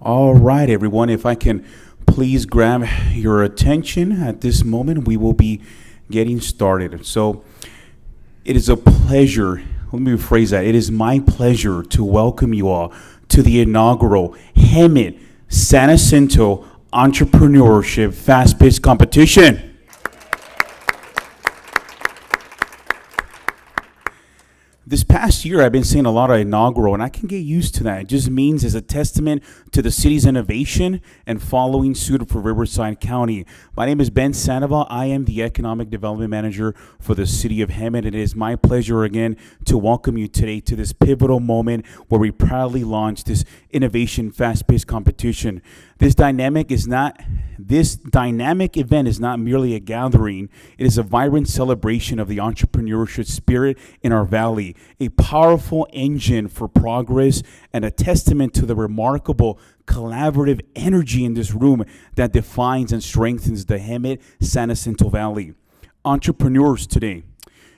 All right, everyone, if I can please grab your attention at this moment, we will be getting started. So, it is a pleasure, let me rephrase that. It is my pleasure to welcome you all to the inaugural Hemet-San Jacinto Entrepreneurship Fast-Paced Competition. This past year, I've been seeing a lot of inaugural, and I can get used to that. It just means it's a testament to the city's innovation and following suit for Riverside County. My name is Ben Sandoval. I am the Economic Development Manager for the city of Hemet. And it is my pleasure again to welcome you today to this pivotal moment where we proudly launch this innovation fast-paced competition. This dynamic event is not merely a gathering. It is a vibrant celebration of the entrepreneurship spirit in our valley, a powerful engine for progress and a testament to the remarkable collaborative energy in this room that defines and strengthens the Hemet-San Jacinto Valley. Entrepreneurs today,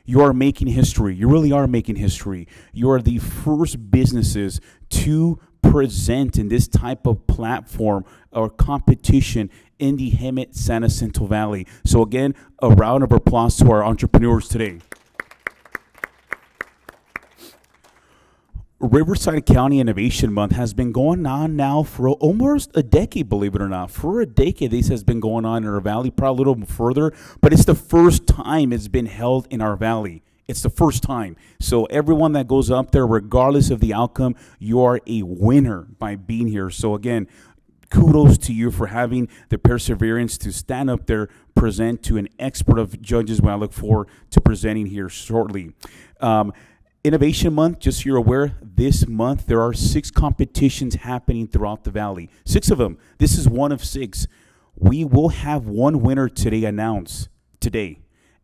you are making history. You really are making history. You are the first businesses to present in this type of platform or competition in the Hemet-San Jacinto Valley. So again, a round of applause to our entrepreneurs today. Riverside County Innovation Month has been going on now for almost a decade, believe it or not. For a decade, this has been going on in our valley, probably a little further, but it's the first time it's been held in our valley. It's the first time. So everyone that goes up there, regardless of the outcome, you are a winner by being here. So again, kudos to you for having the perseverance to stand up there, present to an expert of judges when I look forward to presenting here shortly. Innovation Month, just so you're aware, this month there are 6 competitions happening throughout the valley. 6 of them. This is one of 6. We will have one winner today announced today.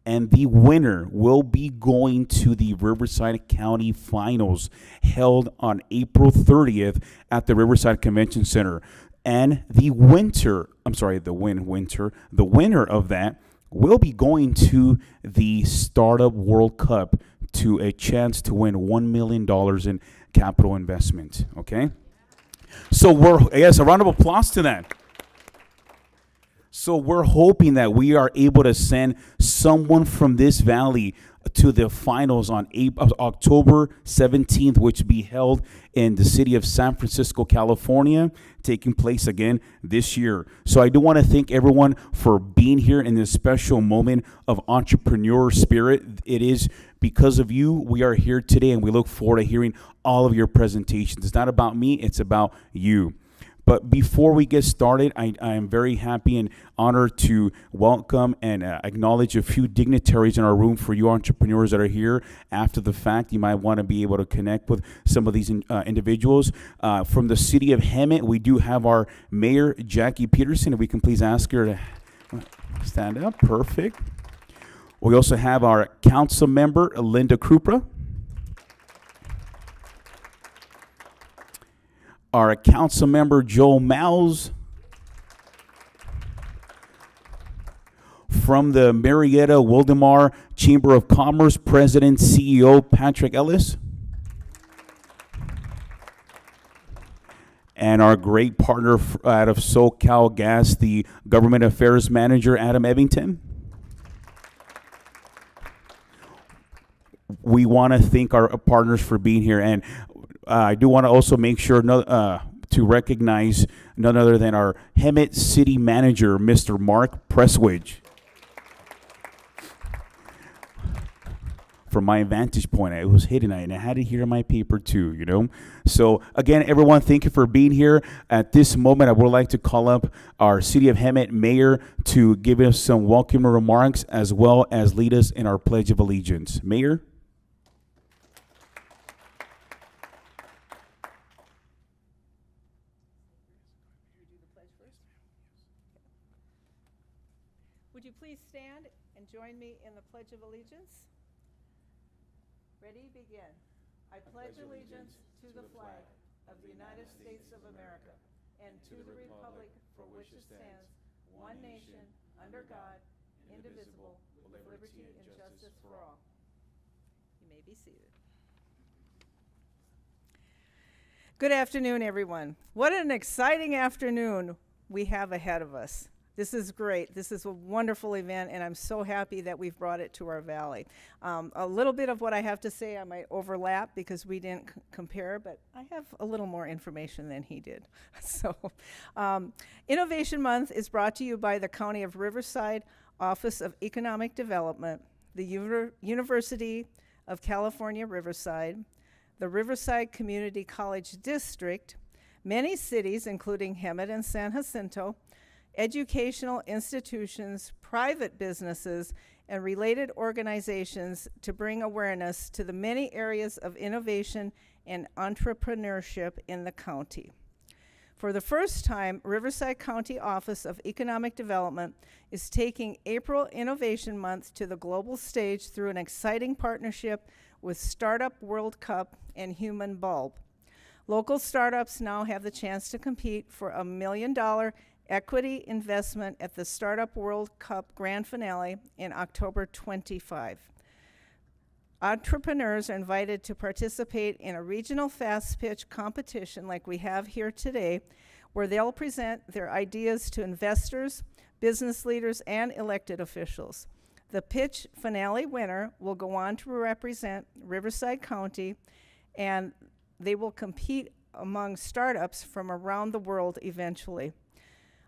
And the winner will be going to the Riverside County Finals held on April 30th at the Riverside Convention Center. And the winner of that will be going to the Startup World Cup to a chance to win $1 million in capital investment. Okay? So a round of applause to that. So we're hoping that we are able to send someone from this valley to the finals on October 17th, which will be held in the city of San Francisco, California, taking place again this year. So I do want to thank everyone for being here in this special moment of entrepreneur spirit. It is because of you we are here today, and we look forward to hearing all of your presentations. It's not about me, it's about you. But before we get started, I am very happy and honored to welcome and acknowledge a few dignitaries in our room. For you entrepreneurs that are here after the fact, you might want to be able to connect with some of these individuals. From the city of Hemet, we do have our Mayor, Jackie Peterson. If we can please ask her to stand up. Perfect. We also have our council member, Linda Krupra. Our council member, Joe Miles. From the Marietta Wildemar Chamber of Commerce, President, CEO, Patrick Ellis. And our great partner out of SoCal Gas, the Government Affairs Manager, Adam Evington. We want to thank our partners for being here, and I do want to also make sure to recognize none other than our Hemet City Manager, Mr. Mark Presswidge. From my vantage point, it was hidden, and I had it here in my paper too, you know. So again, everyone, thank you for being here. At this moment, I would like to call up our City of Hemet Mayor to give us some welcome remarks as well as lead us in our Pledge of Allegiance. Mayor? Would you please stand and join me in the Pledge of Allegiance? Ready, begin. I pledge allegiance to the flag of the United States of America and to the republic for which it stands, one nation, under God, indivisible, with liberty and justice for all. You may be seated. Good afternoon, everyone. What an exciting afternoon we have ahead of us. This is great. This is a wonderful event, and I'm so happy that we've brought it to our valley. A little bit of what I have to say I might overlap because we didn't compare, but I have a little more information than he did. So, Innovation Month is brought to you by the County of Riverside Office of Economic Development, the University of California, Riverside, the Riverside Community College District, many cities, including Hemet and San Jacinto, educational institutions, private businesses, and related organizations to bring awareness to the many areas of innovation and entrepreneurship in the county. For the first time, Riverside County Office of Economic Development is taking April Innovation Month to the global stage through an exciting partnership with Startup World Cup and Human Bulb. Local startups now have the chance to compete for $1 million equity investment at the Startup World Cup Grand Finale in October 25. Entrepreneurs are invited to participate in a regional fast pitch competition like we have here today, where they'll present their ideas to investors, business leaders, and elected officials. The pitch finale winner will go on to represent Riverside County, and they will compete among startups from around the world eventually.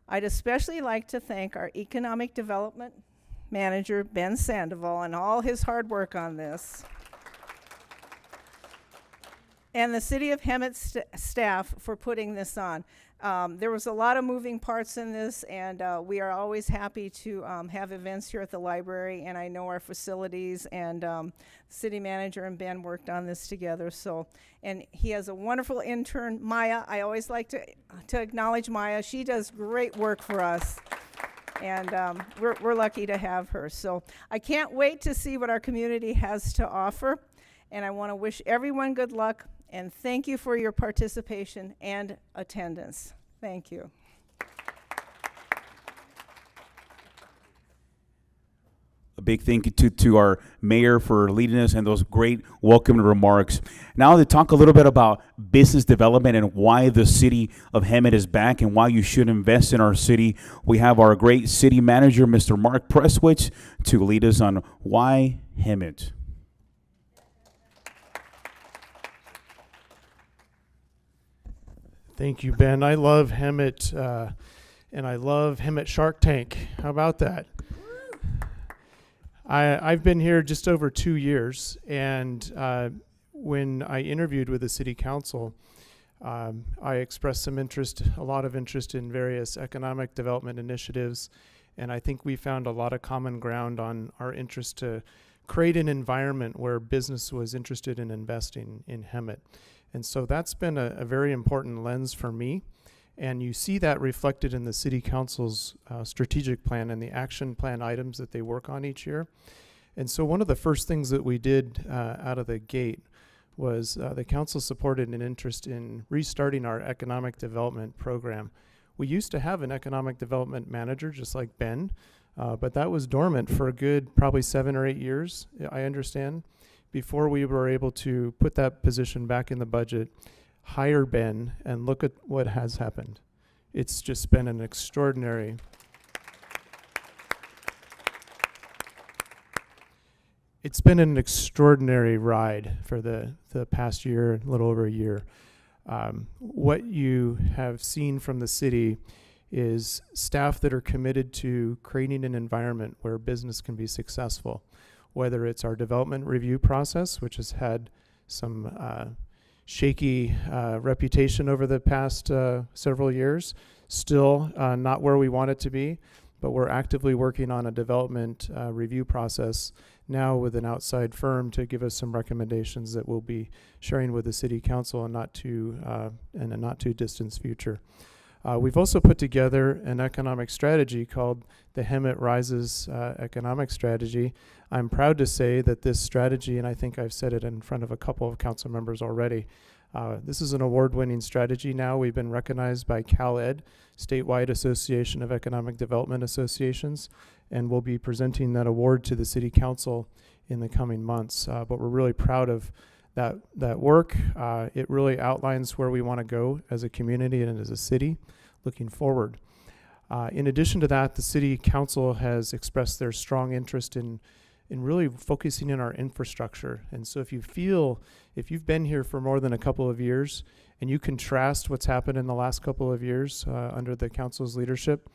I'd especially like to thank our Economic Development Manager, Ben Sandoval, and all his hard work on this, and the City of Hemet staff for putting this on. There was a lot of moving parts in this, and we are always happy to have events here at the library, and I know our facilities and city manager and Ben worked on this together. So, and he has a wonderful intern, Maya. I always like to acknowledge Maya. She does great work for us, and we're lucky to have her. So I can't wait to see what our community has to offer, and I want to wish everyone good luck. And thank you for your participation and attendance. Thank you. A big thank you to our mayor for leading us and those great welcome remarks. Now to talk a little bit about business development and why the city of Hemet is back and why you should invest in our city, we have our great city manager, Mr. Mark Presswich, to lead us on why Hemet. Thank you, Ben. I love Hemet, and I love Hemet Shark Tank. How about that? I've been here just over 2 years, and when I interviewed with the city council, I expressed some interest, a lot of interest in various economic development initiatives, and I think we found a lot of common ground on our interest to create an environment where business was interested in investing in Hemet. And so that's been a very important lens for me. And you see that reflected in the City Council's strategic plan and the action plan items that they work on each year. And so one of the first things that we did out of the gate was the council supported an interest in restarting our economic development program. We used to have an economic development manager, just like Ben, but that was dormant for a good probably 7 or 8 years, I understand, before we were able to put that position back in the budget, hire Ben, and look at what has happened. It's just been an extraordinary ride for the past year, a little over a year. What you have seen from the city is staff that are committed to creating an environment where business can be successful, whether it's our development review process, which has had some shaky reputation over the past several years, still not where we want it to be, but we're actively working on a development review process now with an outside firm to give us some recommendations that we'll be sharing with the City Council in a not too distant future. We've also put together an economic strategy called the Hemet Rises Economic Strategy. I'm proud to say that this strategy, and I think I've said it in front of a couple of council members already, this is an award-winning strategy now. We've been recognized by CalEd, Statewide Association of Economic Development Associations, and we'll be presenting that award to the City Council in the coming months. But we're really proud of that work. It really outlines where we want to go as a community and as a city looking forward. In addition to that, the City Council has expressed their strong interest in really focusing in our infrastructure. And so if you've been here for more than a couple of years and you contrast what's happened in the last couple of years under the council's leadership,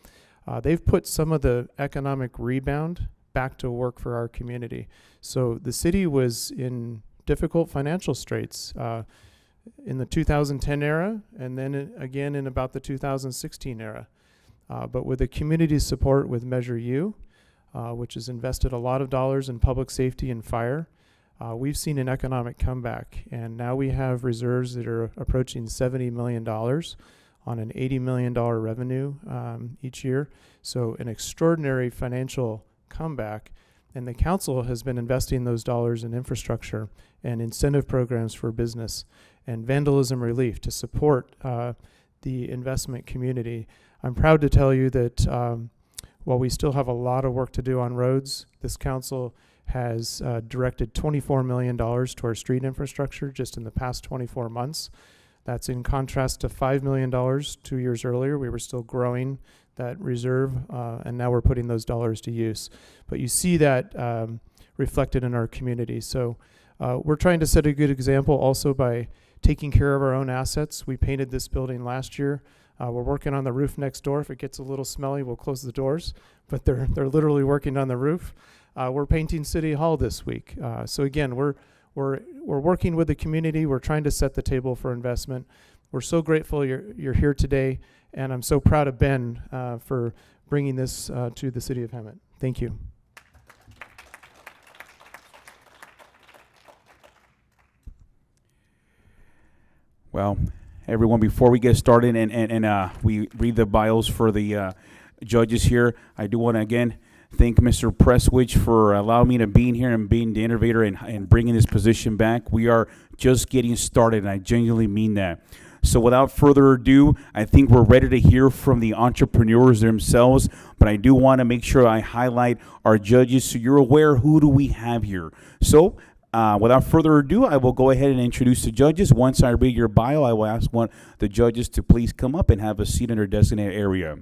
they've put some of the economic rebound back to work for our community. So the city was in difficult financial straits in the 2010 era, and then again in about the 2016 era. But with the community support with Measure U, which has invested a lot of dollars in public safety and fire, we've seen an economic comeback. And now we have reserves that are approaching $70 million on an $80 million revenue each year. So an extraordinary financial comeback. And the council has been investing those dollars in infrastructure and incentive programs for business and vandalism relief to support the investment community. I'm proud to tell you that while we still have a lot of work to do on roads, this council has directed $24 million to our street infrastructure just in the past 24 months. That's in contrast to $5 million 2 years earlier. We were still growing that reserve, and now we're putting those dollars to use. But you see that reflected in our community. So we're trying to set a good example also by taking care of our own assets. We painted this building last year. We're working on the roof next door. If it gets a little smelly, we'll close the doors, but they're literally working on the roof. We're painting City Hall this week. So again, we're working with the community. We're trying to set the table for investment. We're so grateful you're here today, and I'm so proud of Ben for bringing this to the city of Hemet. Thank you. Well, everyone, before we get started and we read the bios for the judges here, I do want to again thank Mr. Presswich for allowing me to be in here and being the innovator and bringing this position back. We are just getting started, and I genuinely mean that. So without further ado, I think we're ready to hear from the entrepreneurs themselves, but I do want to make sure I highlight our judges so you're aware who do we have here. So without further ado, I will go ahead and introduce the judges. Once I read your bio, I will ask the judges to please come up and have a seat in their designated area.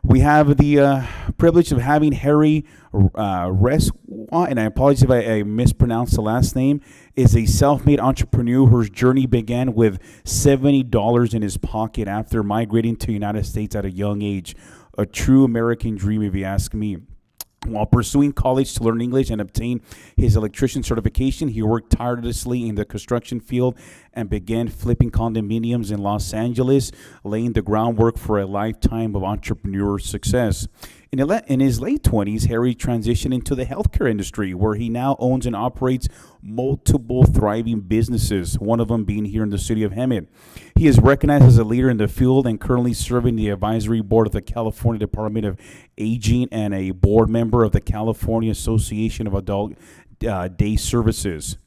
We have the privilege of having Harry Resqua, and I apologize if I mispronounced the last name, is a self-made entrepreneur whose journey began with $70 in his pocket after migrating to the United States at a young age. A true American dream, if you ask me. While pursuing college to learn English and obtain his electrician certification, he worked tirelessly in the construction field and began flipping condominiums in Los Angeles, laying the groundwork for a lifetime of entrepreneur success. In his late 20s, Harry transitioned into the healthcare industry, where he now owns and operates multiple thriving businesses, one of them being here in the city of Hemet. He is recognized as a leader in the field and currently serving the advisory board of the California Department of Aging and a board member of the California Association of Adult Day Services.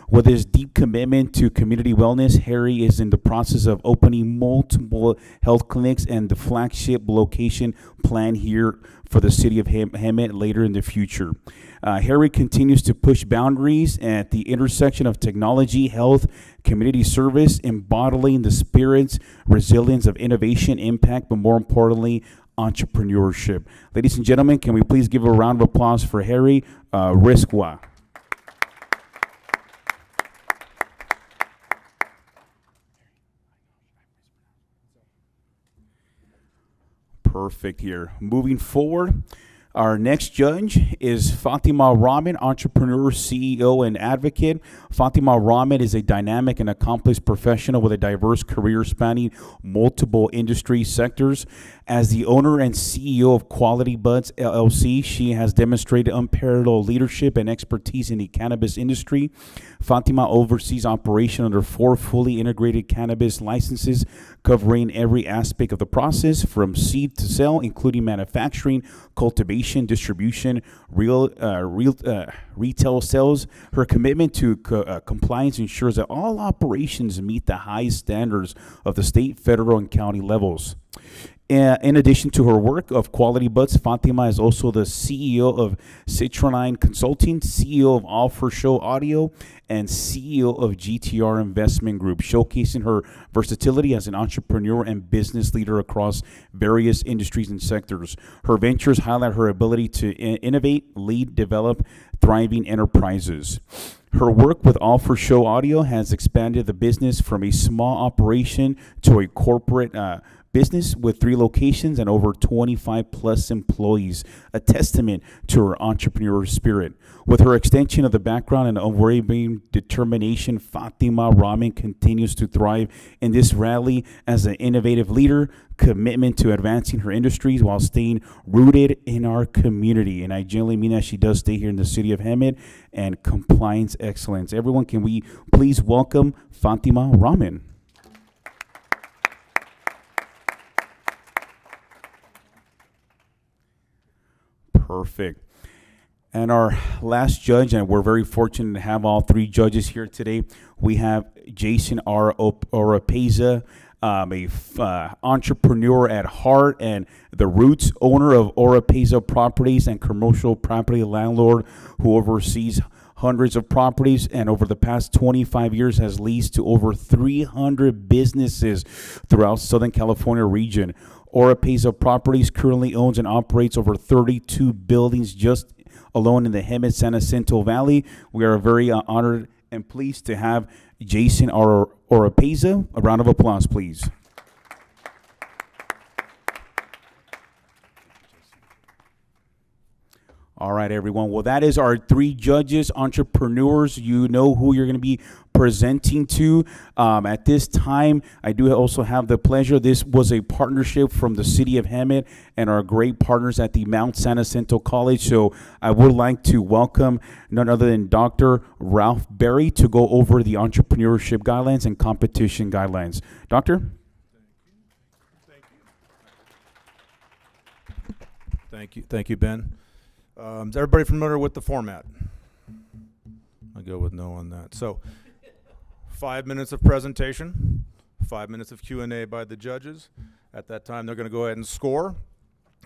With his deep commitment to community wellness, Harry is in the process of opening multiple health clinics and the flagship location planned here for the city of Hemet later in the future. Harry continues to push boundaries at the intersection of technology, health, community service, embodying the spirit's resilience of innovation, impact, but more importantly, entrepreneurship. Ladies and gentlemen, can we please give a round of applause for Harry Resqua? Perfect here. Moving forward, our next judge is Fatima Rahman, entrepreneur, CEO, and advocate. Fatima Rahman is a dynamic and accomplished professional with a diverse career spanning multiple industry sectors. As the owner and CEO of Quality Buds LLC, she has demonstrated unparalleled leadership and expertise in the cannabis industry. Fatima oversees operation under 4 fully integrated cannabis licenses, covering every aspect of the process from seed to sale, including manufacturing, cultivation, distribution, retail sales. Her commitment to compliance ensures that all operations meet the highest standards of the state, federal, and county levels. In addition to her work of Quality Buds, Fatima is also the CEO of Citroline Consulting, CEO of All for Show Audio, and CEO of GTR Investment Group, showcasing her versatility as an entrepreneur and business leader across various industries and sectors. Her ventures highlight her ability to innovate, lead, develop thriving enterprises. Her work with All for Show Audio has expanded the business from a small operation to a corporate business with 3 locations and over 25 plus employees, a testament to her entrepreneurial spirit. With her extension of the background and unwavering determination, Fatima Rahman continues to thrive in this rally as an innovative leader, commitment to advancing her industries while staying rooted in our community. And I genuinely mean that she does stay here in the city of Hemet, and compliance excellence. Everyone, can we please welcome Fatima Rahman? Perfect. And our last judge, and we're very fortunate to have all 3 judges here today. We have Jason R. Oropeza, entrepreneur at heart and the roots owner of Oropeza Properties and commercial property landlord who oversees hundreds of properties and over the past 25 years has leased to over 300 businesses throughout Southern California region. Oropeza Properties currently owns and operates over 32 buildings just alone in the Hemet-San Jacinto Valley. We are very honored and pleased to have Jason Oropeza. A round of applause, please. All right, everyone. Well, that is our 3 judges, entrepreneurs. You know who you're going to be presenting to. At this time, I do also have the pleasure. This was a partnership from the city of Hemet and our great partners at the Mount San Jacinto College. So I would like to welcome none other than Dr. Ralph Berry to go over the entrepreneurship guidelines and competition guidelines. Doctor? Thank you, Ben. Is everybody familiar with the format? I go with no on that. So 5 minutes of presentation, 5 minutes of Q&A by the judges. At that time, they're going to go ahead and score.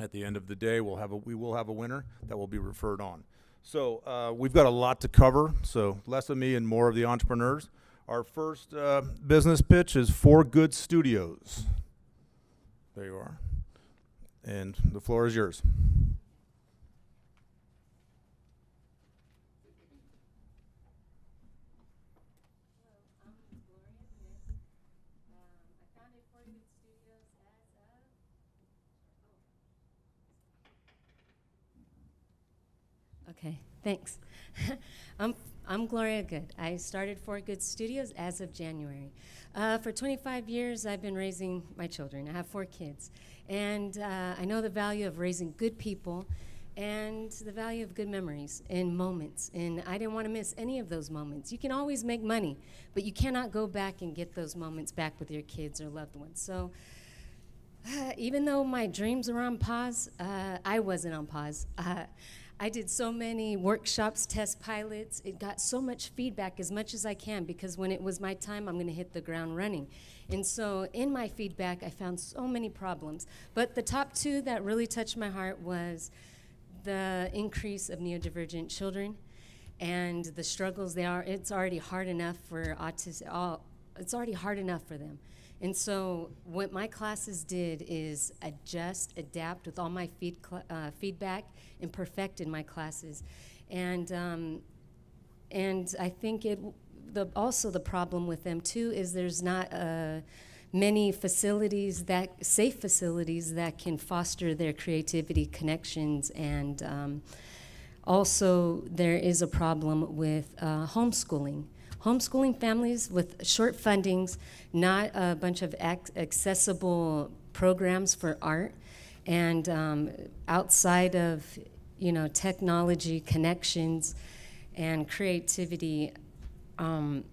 At the end of the day, we will have a winner that will be referred on. So we've got a lot to cover, so less of me and more of the entrepreneurs. Our first business pitch is For Good Studios. There you are. And the floor is yours. Okay, thanks. I'm Gloria Good. I started For Good Studios as of January. For 25 years, I've been raising my children. I have 4 kids. And I know the value of raising good people and the value of good memories and moments. And I didn't want to miss any of those moments. You can always make money, but you cannot go back and get those moments back with your kids or loved ones. So even though my dreams were on pause, I wasn't on pause. I did so many workshops, test pilots. It got so much feedback, as much as I can, because when it was my time, I'm going to hit the ground running. And so in my feedback, I found so many problems. But the top 2 that really touched my heart was the increase of neurodivergent children and the struggles it's already hard enough for it's already hard enough for them. And so what my classes did is adapt with all my feedback, and perfected my classes. And I think also the problem with them too is there's not many safe facilities that can foster their creativity, connections, and also there is a problem with homeschooling. Homeschooling families with short fundings, not a bunch of accessible programs for art, and outside of technology, connections, and creativity, I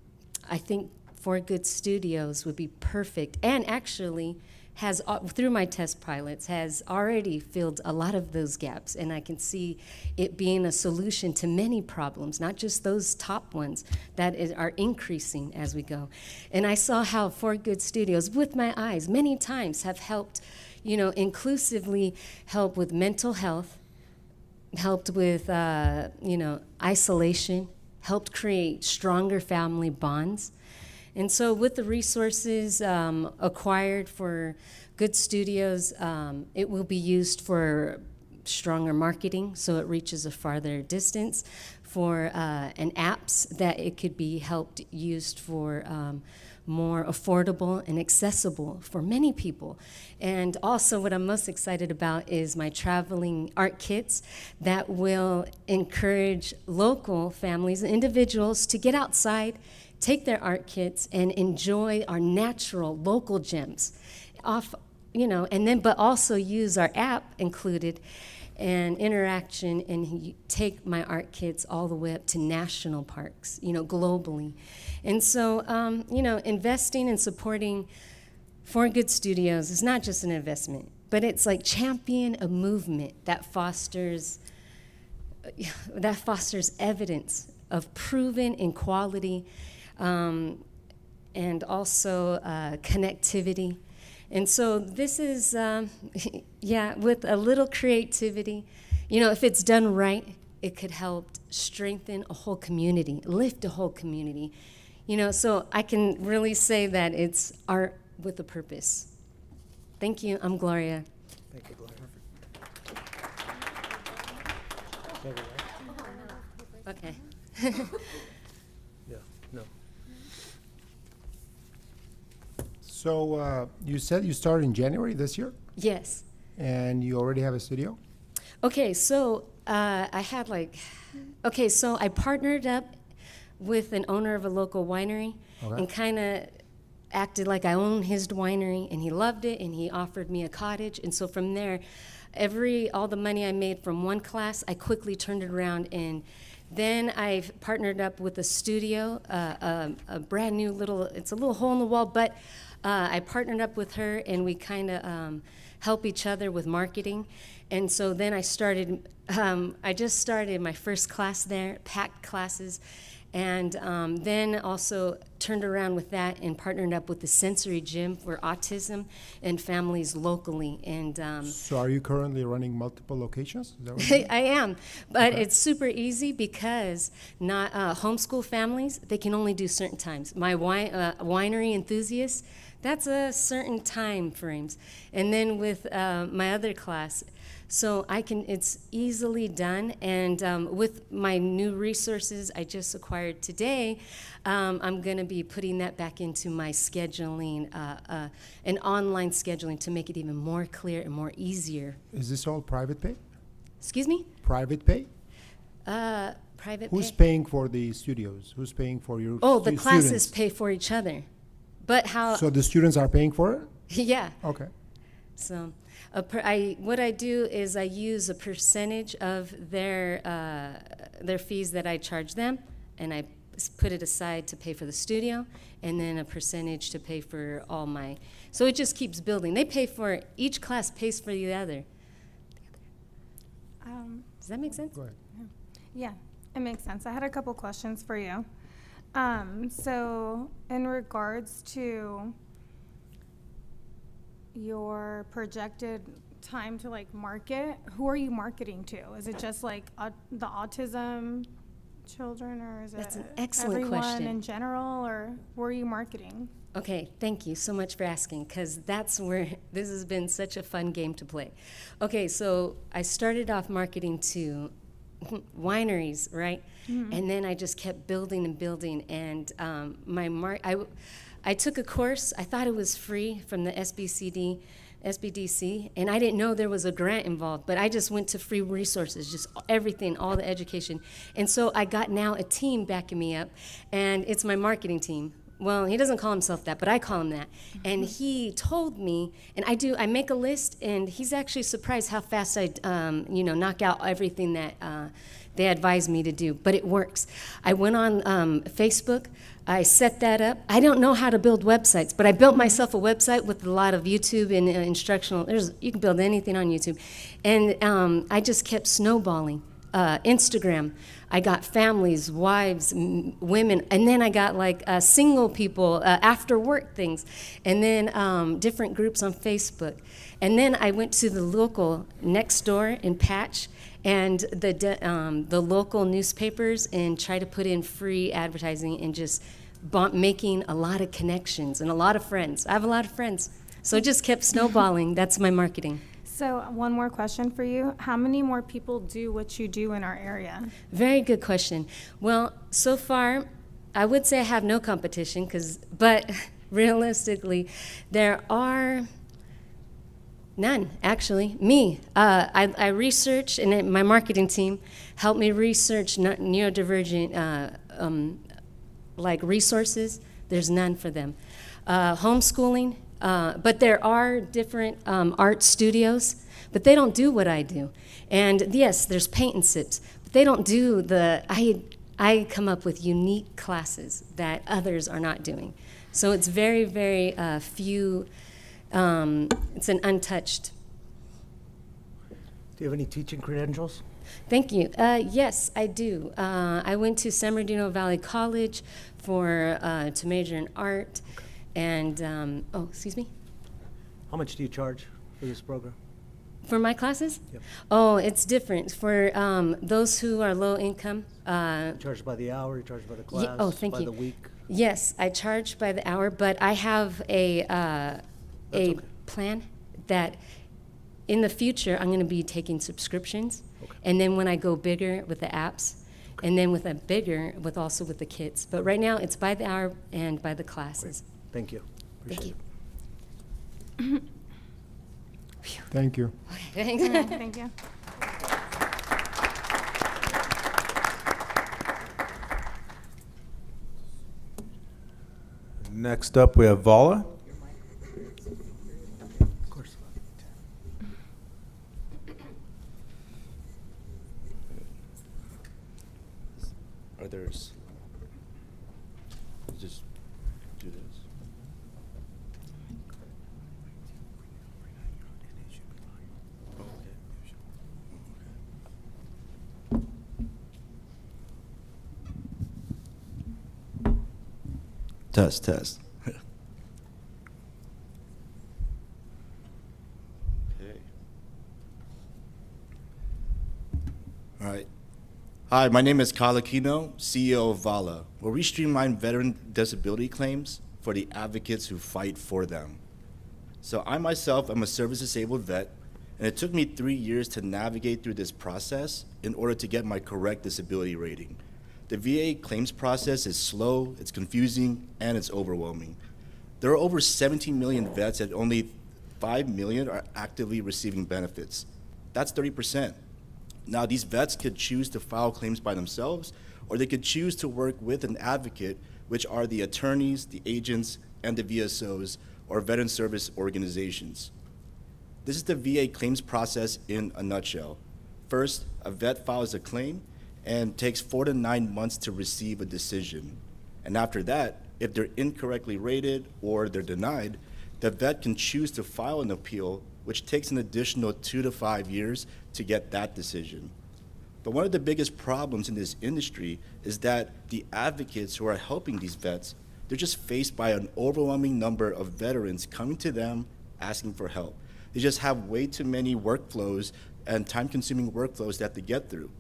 think For Good Studios would be perfect, and actually has, through my test pilots, has already filled a lot of those gaps, and I can see it being a solution to many problems, not just those top ones that are increasing as we go. And I saw how For Good Studios, with my eyes, many times have helped inclusively help with mental health, helped with, isolation, helped create stronger family bonds. And so with the resources acquired for Good Studios, it will be used for stronger marketing, so it reaches a farther distance, for and apps that it could be helped used for more affordable and accessible for many people. And also what I'm most excited about is my traveling art kits that will encourage local families and individuals to get outside, take their art kits, and enjoy our natural local gems but also use our app included and interaction, and take my art kits all the way up to national parks, globally. And so, investing and supporting For Good Studios is not just an investment, but it's like champion a movement that fosters evidence of proven equality, and also connectivity. And so this is, with a little creativity, if it's done right, it could help strengthen a whole community, lift a whole community. So I can really say that it's art with a purpose. Thank you. I'm Gloria. Thank you, Gloria. Okay. Yeah, no. So you said you started in January this year, Yes. and you already have a studio? Okay, so I partnered up with an owner of a local winery, Okay. and kind of acted like I owned his winery, and he loved it, and he offered me a cottage. And so from there, all the money I made from one class, I quickly turned it around, and then I've partnered up with a studio, a brand new it's a little hole in the wall, but I partnered up with her, and we kind of help each other with marketing. And so then I just started my first class there, packed classes, and then also turned around with that and partnered up with the sensory gym for autism and families locally. And So are you currently running multiple locations? Is that what you mean? I am, but Okay. it's super easy because not homeschool families, they can only do certain times. My winery enthusiasts, that's a certain time frames. And then with my other class, so it's easily done. And with my new resources I just acquired today, I'm going to be putting that back into my scheduling, an online scheduling, to make it even more clear and more easier. Is this all private pay? Excuse me? Private pay? Private Who's pay? paying for the studios? Who's paying for your Oh, the classes students? pay for each other. But how? So the students are paying for it? Yeah. Okay. So, what I do is I use a percentage of their fees that I charge them, and I put it aside to pay for the studio, and then a percentage to pay for all my. So it just keeps building. Each class pays for the other. Does that make sense? Go ahead. Yeah, it makes sense. I had a couple questions for you. So in regards to your projected time to market, who are you marketing to? Is it just the autism children, or is That's it an excellent everyone question. in general, or who are you marketing? Okay, thank you so much for asking, because that's where this has been such a fun game to play. Okay, so I started off marketing to wineries, right? Mm-hmm. And then I just kept building and building, and I took a course. I thought it was free from the SBDC, and I didn't know there was a grant involved, but I just went to free resources, just everything, all the education. And so I got now a team backing me up, and it's my marketing team. Well, he doesn't call himself that, but I call him that. And he told me, and I make a list, and he's actually surprised how fast I, knock out everything that they advised me to do, but it works. I went on Facebook. I set that up. I don't know how to build websites, but I built myself a website with a lot of YouTube and instructional. You can build anything on YouTube. And I just kept snowballing. Instagram. I got families, wives, women, and then I got like single people, after work things, and then different groups on Facebook. And then I went to the local next door in Patch and the local newspapers and tried to put in free advertising and just making a lot of connections and a lot of friends. I have a lot of friends. So it just kept snowballing. That's my marketing. So one more question for you. How many more people do what you do in our area? Very good question. Well, so far, I would say I have no competition, but realistically, there are none, actually. Me. I research, and my marketing team helped me research neurodivergent like resources. There's none for them. Homeschooling, but there are different art studios, but they don't do what I do. And yes, there's paint and sips, but they don't do I come up with unique classes that others are not doing. So it's very, very few, it's an untouched. Do you have any teaching credentials? Thank you. Yes, I do. I went to San Bernardino Valley College to major in art. And, excuse me? How much do you charge for this program? For my classes? Yep. Oh, it's different. For those who are low income. You charge by the hour, you charge by the class, thank by you. the week? Yes, I charge by the hour, but I have a okay. plan that in the future I'm going to be taking subscriptions. Okay. And then when I go bigger with the apps, and then with a bigger also with the kits. But right now it's by the hour and by the classes. Thank you. Appreciate Thank you. Thank you. Okay, thanks. Yeah, thank you. Next up, we have Vala. Of course. Are there's just do this. Oh, okay. Test, test. Okay. All right. Hi, my name is Kyle Aquino, CEO of Vala, where we streamline veteran disability claims for the advocates who fight for them. So I myself am a service-disabled vet, and it took me 3 years to navigate through this process in order to get my correct disability rating. The VA claims process is slow, it's confusing, and it's overwhelming. There are over 17 million vets and only 5 million are actively receiving benefits. That's 30%. Now, these vets could choose to file claims by themselves, or they could choose to work with an advocate, which are the attorneys, the agents, and the VSOs, or veteran service organizations. This is the VA claims process in a nutshell. First, a vet files a claim and takes 4 to 9 months to receive a decision. And after that, if they're incorrectly rated or they're denied, the vet can choose to file an appeal, which takes an additional 2 to 5 years to get that decision. But one of the biggest problems in this industry is that the advocates who are helping these vets, they're just faced by an overwhelming number of veterans coming to them asking for help. They just have way too many workflows and time-consuming workflows that they get through.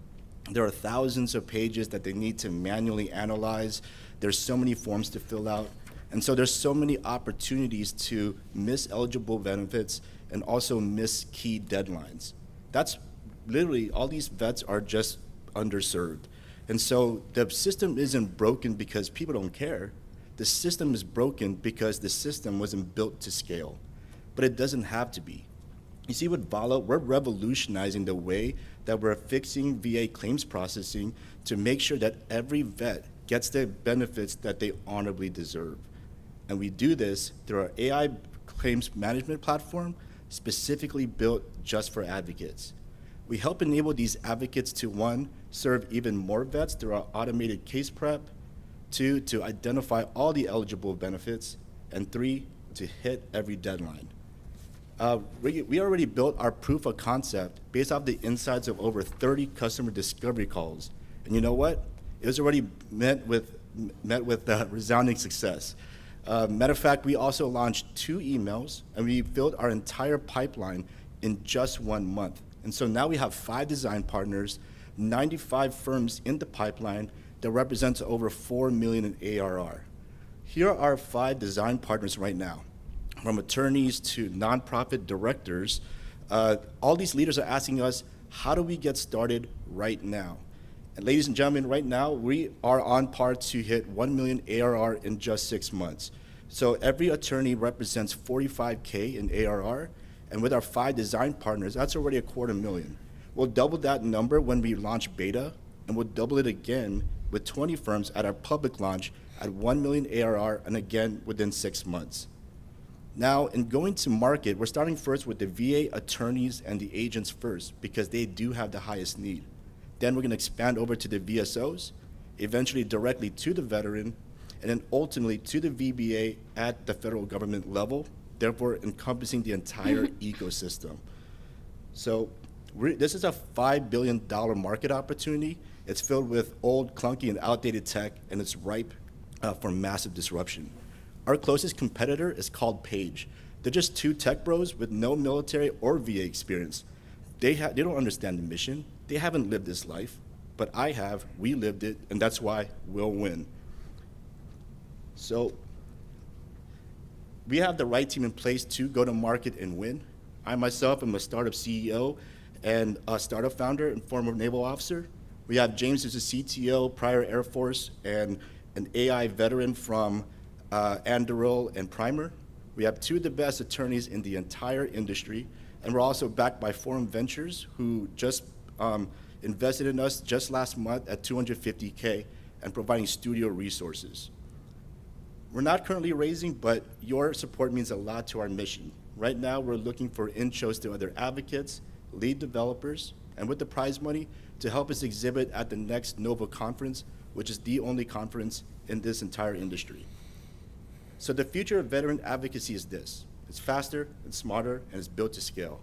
There are thousands of pages that they need to manually analyze. There's so many forms to fill out. And so there's so many opportunities to miss eligible benefits and also miss key deadlines. That's literally, all these vets are just underserved. And so the system isn't broken because people don't care. The system is broken because the system wasn't built to scale. But it doesn't have to be. You see, with Vala, we're revolutionizing the way that we're fixing VA claims processing to make sure that every vet gets the benefits that they honorably deserve. And we do this through our AI claims management platform, specifically built just for advocates. We help enable these advocates to, 1, serve even more vets through our automated case prep, 2, to identify all the eligible benefits, and 3, to hit every deadline. We already built our proof of concept based off the insights of over 30 customer discovery calls. And you know what? It was already met with resounding success. Matter of fact, we also launched 2 emails, and we filled our entire pipeline in just 1 month. And so now we have 5 design partners, 95 firms in the pipeline that represents over $4 million in ARR. Here are our 5 design partners right now. From attorneys to nonprofit directors, all these leaders are asking us, how do we get started right now? And ladies and gentlemen, right now, we are on par to hit 1 million ARR in just 6 months. So every attorney represents 45K in ARR, and with our 5 design partners, that's already $250,000. We'll double that number when we launch beta, and we'll double it again with 20 firms at our public launch at 1 million ARR, and again within 6 months. Now, in going to market, we're starting first with the VA attorneys and the agents first, because they do have the highest need. Then we're going to expand over to the VSOs, eventually directly to the veteran, and then ultimately to the VBA at the federal government level, therefore encompassing the entire ecosystem. So this is a $5 billion market opportunity. It's filled with old, clunky, and outdated tech, and it's ripe for massive disruption. Our closest competitor is called Page. They're just 2 tech bros with no military or VA experience. They don't understand the mission. They haven't lived this life, but I have. We lived it, and that's why we'll win. So we have the right team in place to go to market and win. I myself am a startup CEO and a startup founder and former naval officer. We have James, who's a CTO, prior Air Force, and an AI veteran from Anduril and Primer. We have 2 of the best attorneys in the entire industry, and we're also backed by Forum Ventures, who just invested in us just last month at $250K and providing studio resources. We're not currently raising, but your support means a lot to our mission. Right now, we're looking for intros to other advocates, lead developers, and with the prize money to help us exhibit at the next NOVA conference, which is the only conference in this entire industry. So the future of veteran advocacy is this. It's faster, it's smarter, and it's built to scale.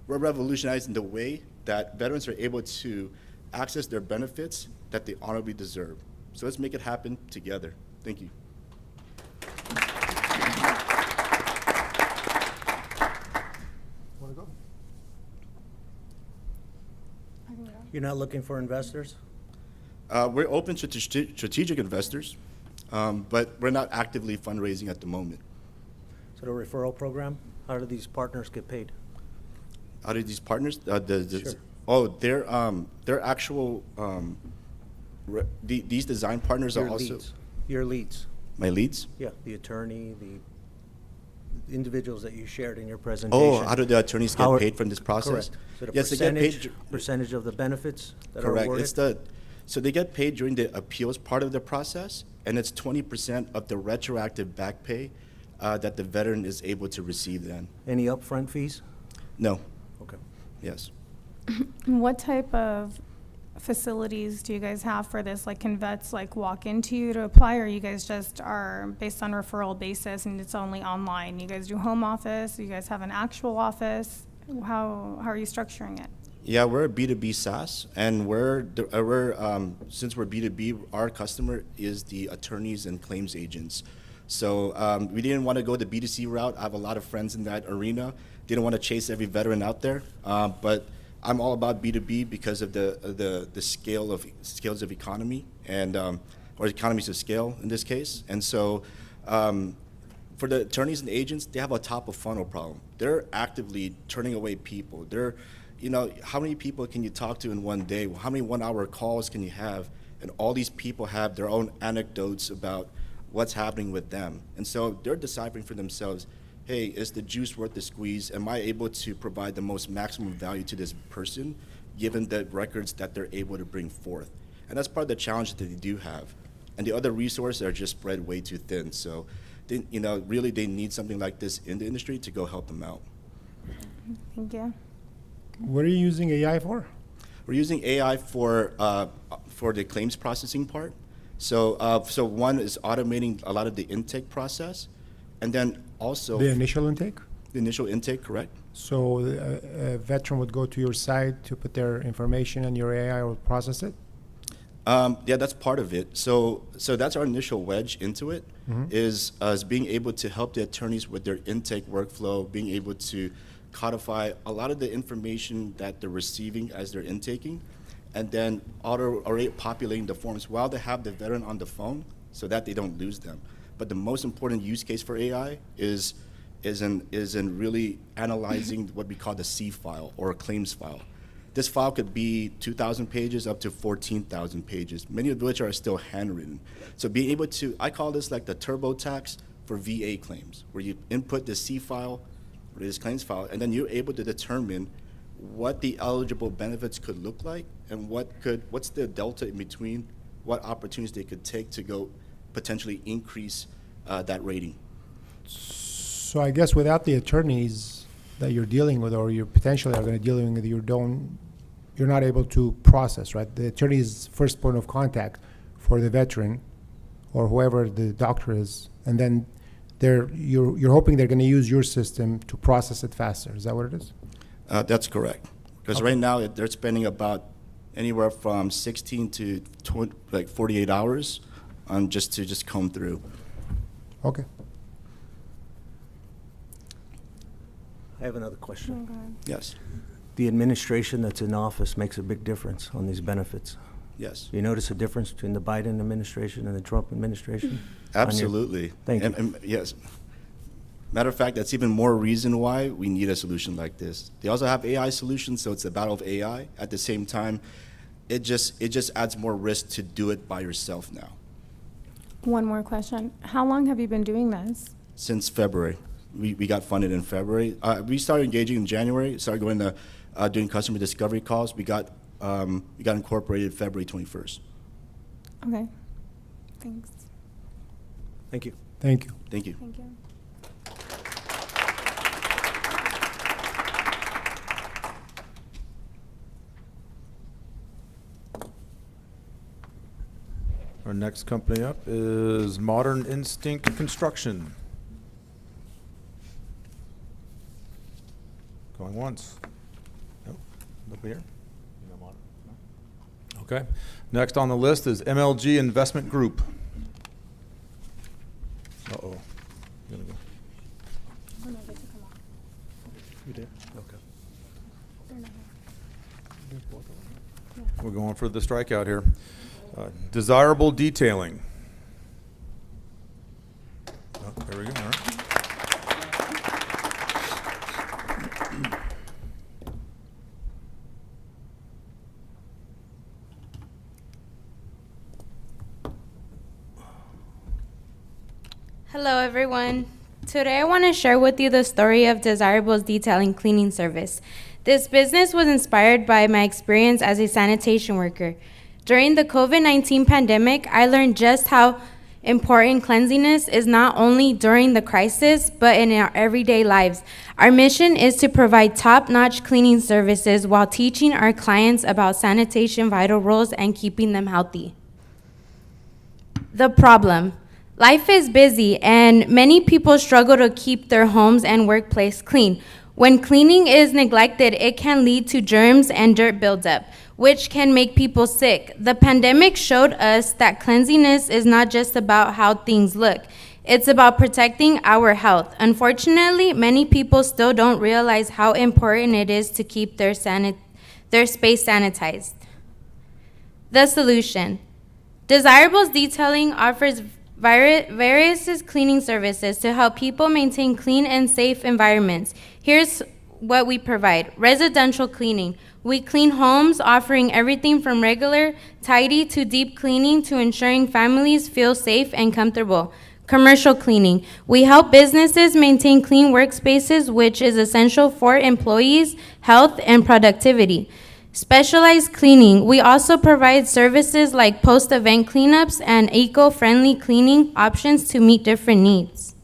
We're revolutionizing the way that veterans are able to access their benefits that they honorably deserve. So let's make it happen together. Thank you. Want to go? You're not looking for investors? We're open to strategic investors, but we're not actively fundraising at the moment. So the referral program, how do these partners get paid? How do these partners? Sure. Oh, they're actual. These design partners are also Leads. Your leads. my leads. Yeah, the attorney, the individuals that you shared in your presentation. Oh, how do the attorneys get paid from this process? Correct. So the Yes, they get paid. percentage of the benefits that are Correct. awarded? So they get paid during the appeals part of the process, and it's 20% of the retroactive back pay that the veteran is able to receive then. Any upfront fees? No. Okay. Yes. What type of facilities do you guys have for this? Like, can vets like walk into you to apply, or you guys just are based on referral basis and it's only online? You guys do home office? You guys have an actual office? How are you structuring it? Yeah, we're a B2B SaaS, and since we're B2B, our customer is the attorneys and claims agents. So we didn't want to go the B2C route. I have a lot of friends in that arena. Didn't want to chase every veteran out there, but I'm all about B2B because of the scales of economy and or economies of scale in this case. And so for the attorneys and agents, they have a top of funnel problem. They're actively turning away people. How many people can you talk to in one day? How many 1-hour calls can you have? And all these people have their own anecdotes about what's happening with them. And so they're deciphering for themselves, hey, is the juice worth the squeeze? Am I able to provide the most maximum value to this person, given the records that they're able to bring forth? And that's part of the challenge that they do have. And the other resources are just spread way too thin. So really they need something like this in the industry to go help them out. Thank you. What are you using AI for? We're using AI for the claims processing part. So one is automating a lot of the intake process, and then also The initial intake? the initial intake, correct? So a veteran would go to your site to put their information and your AI will process it? Yeah, that's part of it. So that's our initial wedge into it, is being able to help the attorneys with their intake workflow, being able to codify a lot of the information that they're receiving as they're intaking, and then already populating the forms while they have the veteran on the phone so that they don't lose them. But the most important use case for AI is in really analyzing what we call the C file or a claims file. This file could be 2,000 pages up to 14,000 pages, many of which are still handwritten. So being able to, I call this like the TurboTax for VA claims, where you input the C file, or this claims file, and then you're able to determine what the eligible benefits could look like and what's the delta in between, what opportunities they could take to go potentially increase that rating. So I guess without the attorneys that you're dealing with, or you potentially are going to dealing with, you're not able to process, right? The attorney is first point of contact for the veteran or whoever the doctor is, and then you're hoping they're going to use your system to process it faster. Is that what it is? That's correct. Because right now they're spending about anywhere from 16 to 48 hours on just comb through. Okay. I have another question. Yes. The administration that's in office makes a big difference on these benefits. Yes. You notice a difference between the Biden administration and the Trump administration? Absolutely. Thank you. And yes. Matter of fact, that's even more reason why we need a solution like this. They also have AI solutions, so it's a battle of AI. At the same time, it just adds more risk to do it by yourself now. One more question. How long have you been doing this? Since February. We got funded in February. We started engaging in January, started going to doing customer discovery calls. We got incorporated February 21st. Okay. Thanks. Thank you. Thank you. Thank you. Thank you. Our next company up is Modern Instinct Construction. Going once. Nope. Over here. Okay. Next on the list is MLG Investment Group. Uh-oh. You gonna go? You did? Okay. We're going for the strikeout here. Desirable Detailing. Oh, there we go. All right. Hello everyone. Today I want to share with you the story of Desirable's Detailing Cleaning Service. This business was inspired by my experience as a sanitation worker. During the COVID-19 pandemic, I learned just how important cleanliness is not only during the crisis, but in our everyday lives. Our mission is to provide top-notch cleaning services while teaching our clients about sanitation vital rules and keeping them healthy. The problem. Life is busy and many people struggle to keep their homes and workplace clean. When cleaning is neglected, it can lead to germs and dirt buildup, which can make people sick. The pandemic showed us that cleanliness is not just about how things look. It's about protecting our health. Unfortunately, many people still don't realize how important it is to keep their space sanitized. The solution. Desirable's Detailing offers various cleaning services to help people maintain clean and safe environments. Here's what we provide. Residential cleaning. We clean homes, offering everything from regular, tidy to deep cleaning to ensuring families feel safe and comfortable. Commercial cleaning. We help businesses maintain clean workspaces, which is essential for employees' health and productivity. Specialized cleaning. We also provide services like post-event cleanups and eco-friendly cleaning options to meet different needs.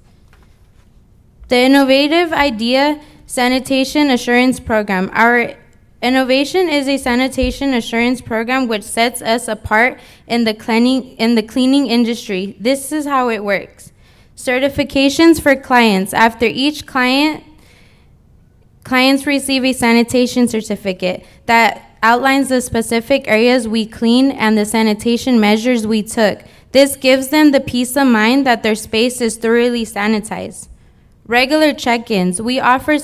The Innovative Idea Sanitation Assurance Program. Our innovation is a sanitation assurance program which sets us apart in the cleaning industry. This is how it works. Certifications for clients. After each client Clients receive a sanitation certificate that outlines the specific areas we clean and the sanitation measures we took. This gives them the peace of mind that their space is thoroughly sanitized. Regular check-ins. We offer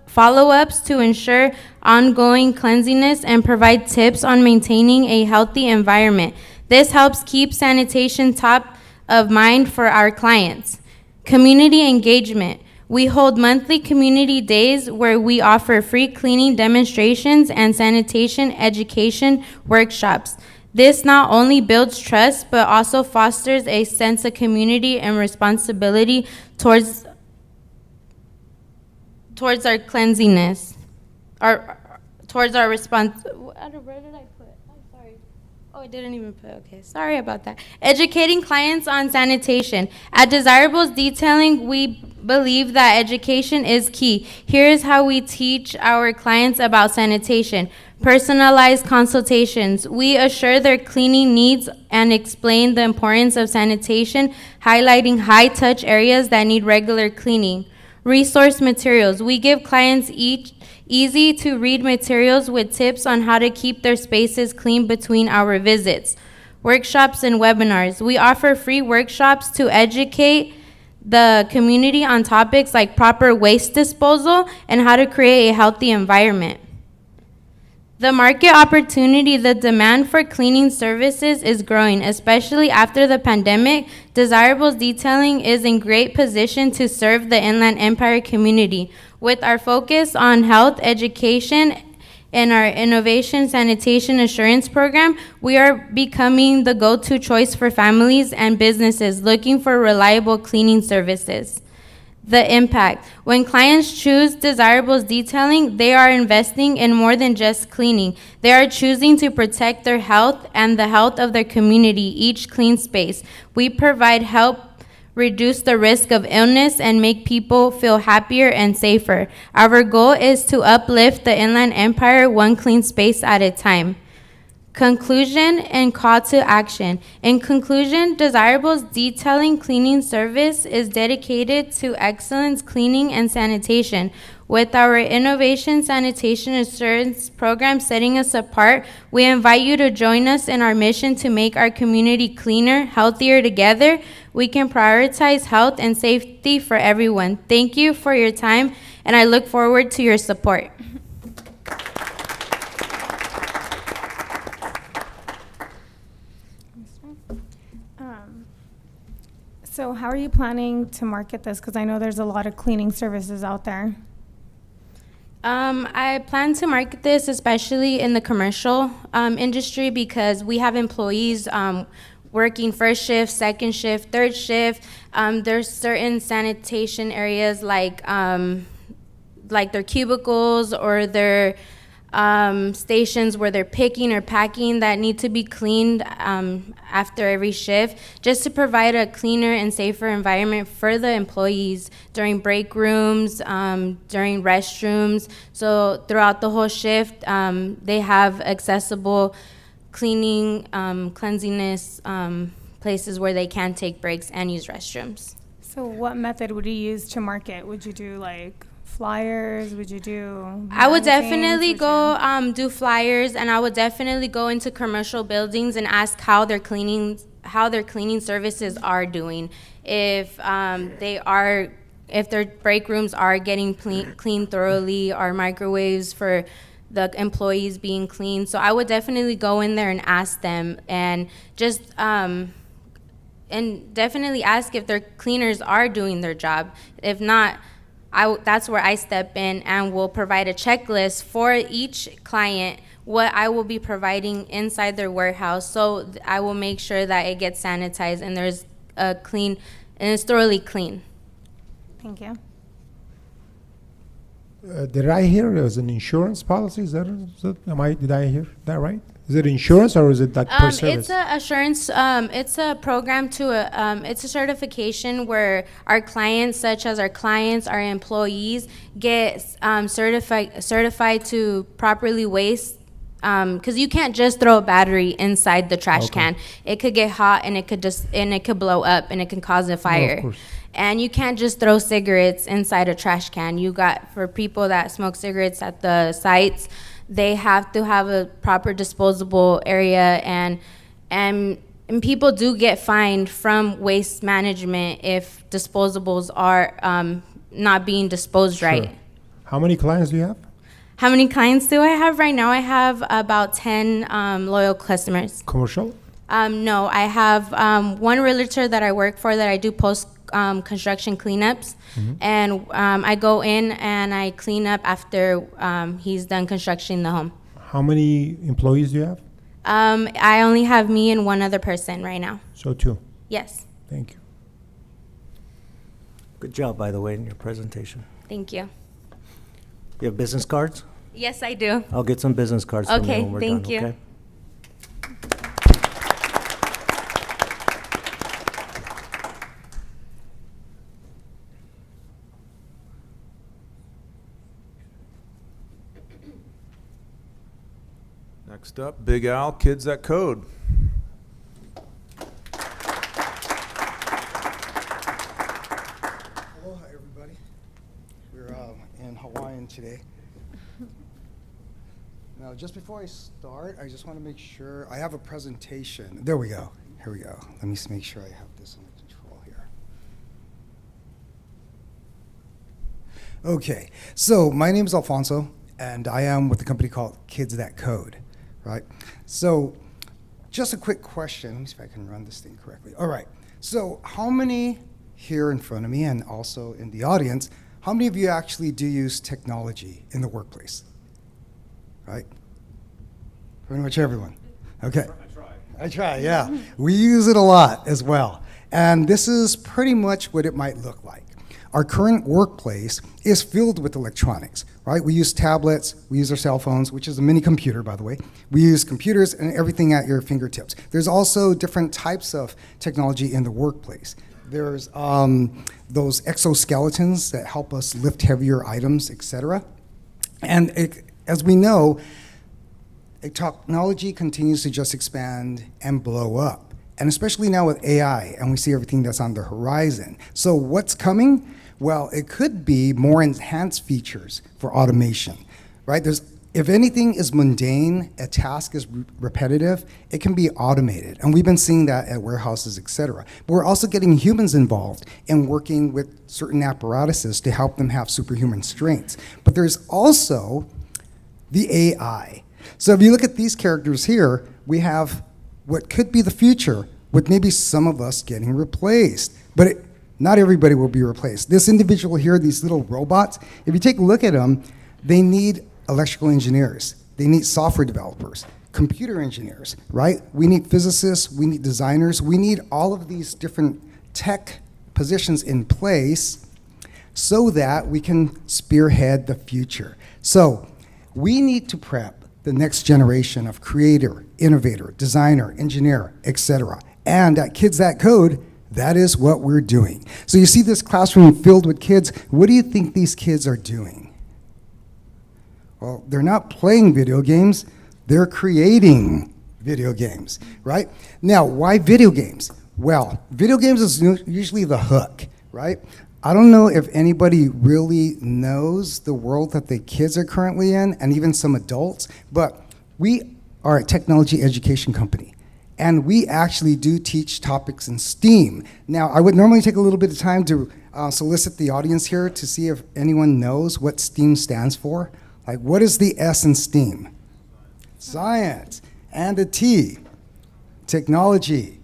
follow-ups to ensure ongoing cleanliness and provide tips on maintaining a healthy environment. This helps keep sanitation top of mind for our clients. Community engagement. We hold monthly community days where we offer free cleaning demonstrations and sanitation education workshops. This not only builds trust, but also fosters a sense of community and responsibility towards our cleanliness, towards our response. Where did I put? I'm sorry. Oh, I didn't even put. Okay, sorry about that. Educating clients on sanitation. At Desirables Detailing, we believe that education is key. Here is how we teach our clients about sanitation. Personalized consultations. We assure their cleaning needs and explain the importance of sanitation, highlighting high-touch areas that need regular cleaning. Resource materials. We give clients easy-to-read materials with tips on how to keep their spaces clean between our visits. Workshops and webinars. We offer free workshops to educate the community on topics like proper waste disposal and how to create a healthy environment. The market opportunity, the demand for cleaning services is growing, especially after the pandemic. Desirables Detailing is in great position to serve the Inland Empire community. With our focus on health education and our innovation sanitation assurance program, we are becoming the go-to choice for families and businesses looking for reliable cleaning services. The impact. When clients choose Desirables Detailing, they are investing in more than just cleaning. They are choosing to protect their health and the health of their community, each clean space. We provide help reduce the risk of illness and make people feel happier and safer. Our goal is to uplift the Inland Empire one clean space at a time. Conclusion and call to action. In conclusion, Desirables Detailing Cleaning Service is dedicated to excellence cleaning and sanitation. With our innovation sanitation assurance program setting us apart, we invite you to join us in our mission to make our community cleaner, healthier together. We can prioritize health and safety for everyone. Thank you for your time, and I look forward to your support. So how are you planning to market this? Because I know there's a lot of cleaning services out there. I plan to market this especially in the commercial industry because we have employees working first shift, second shift, third shift. There's certain sanitation areas like their cubicles or their stations where they're picking or packing that need to be cleaned after every shift, just to provide a cleaner and safer environment for the employees during break rooms, during restrooms. So throughout the whole shift, they have accessible cleaning, cleanliness places where they can take breaks and use restrooms. So what method would you use to market? Would you do like flyers? Would you do I would magazines? definitely go do flyers, and I would definitely go into commercial buildings and ask how their cleaning services are doing. If if their break rooms are getting cleaned thoroughly, or microwaves for the employees being clean. So I would definitely go in there and ask them, and just and definitely ask if their cleaners are doing their job. If not, that's where I step in and will provide a checklist for each client what I will be providing inside their warehouse. So I will make sure that it gets sanitized and there's a clean and it's thoroughly clean. Thank you. Did I hear it was an insurance policy? Did I hear that right? Is it insurance or is it like per service? It's a assurance. It's a program it's a certification where our clients, such as our employees, get certified to properly waste because you can't just throw a battery inside the trash Okay. can. It could get hot and it could blow up and it can cause a fire. course. And you can't just throw cigarettes inside a trash can. For people that smoke cigarettes at the sites, they have to have a proper disposable area, and people do get fined from waste management if disposables are not being disposed Sure. right. How many clients do you have? How many clients do I have right now? I have about 10 loyal customers. Commercial? No, I have one realtor that I work for that I do post construction cleanups, and I go in and I clean up after he's done constructing the home. How many employees do you have? I only have me and one other person right now. So 2. Yes, Thank you. Good job, by the way, in your presentation. thank you. You have business cards? Yes, I do. I'll get some business cards from you Okay, when we're thank done, you. okay? Next up, Big Al, Kids That Code. Aloha, everybody. We're in Hawaiian today. Now, just before I start, I just want to make sure I have a presentation. There we go. Here we go. Let me just make sure I have this under control here. Okay, so my name is Alfonso, and I am with a company called Kids That Code, right? So, just a quick question. Let me see if I can run this thing correctly. All right. So, how many here in front of me and also in the audience, how many of you actually do use technology in the workplace? Right? Pretty much everyone. Okay. I try, yeah. We use it a lot as well. And this is pretty much what it might look like. Our current workplace is filled with electronics, right? We use tablets, we use our cell phones, which is a mini computer, by the way. We use computers and everything at your fingertips. There's also different types of technology in the workplace. There's those exoskeletons that help us lift heavier items, etc. And as we know, technology continues to just expand and blow up. And especially now with AI, and we see everything that's on the horizon. So what's coming? Well, it could be more enhanced features for automation, right? If anything is mundane, a task is repetitive, it can be automated. And we've been seeing that at warehouses, et cetera. But we're also getting humans involved in working with certain apparatuses to help them have superhuman strengths. But there's also the AI. So if you look at these characters here, we have what could be the future with maybe some of us getting replaced. But not everybody will be replaced. This individual here, these little robots, if you take a look at them, they need electrical engineers. They need software developers, computer engineers, right? We need physicists, we need designers, we need all of these different tech positions in place so that we can spearhead the future. So we need to prep the next generation of creator, innovator, designer, engineer, etc. And at Kids That Code, that is what we're doing. So you see this classroom filled with kids. What do you think these kids are doing? Well, they're not playing video games, they're creating video games, right? Now, why video games? Well, video games is usually the hook, right? I don't know if anybody really knows the world that the kids are currently in, and even some adults, but we are a technology education company, and we actually do teach topics in STEAM. Now, I would normally take a little bit of time to solicit the audience here to see if anyone knows what STEAM stands for. Like, what is the S in STEAM? Science. And a T, technology,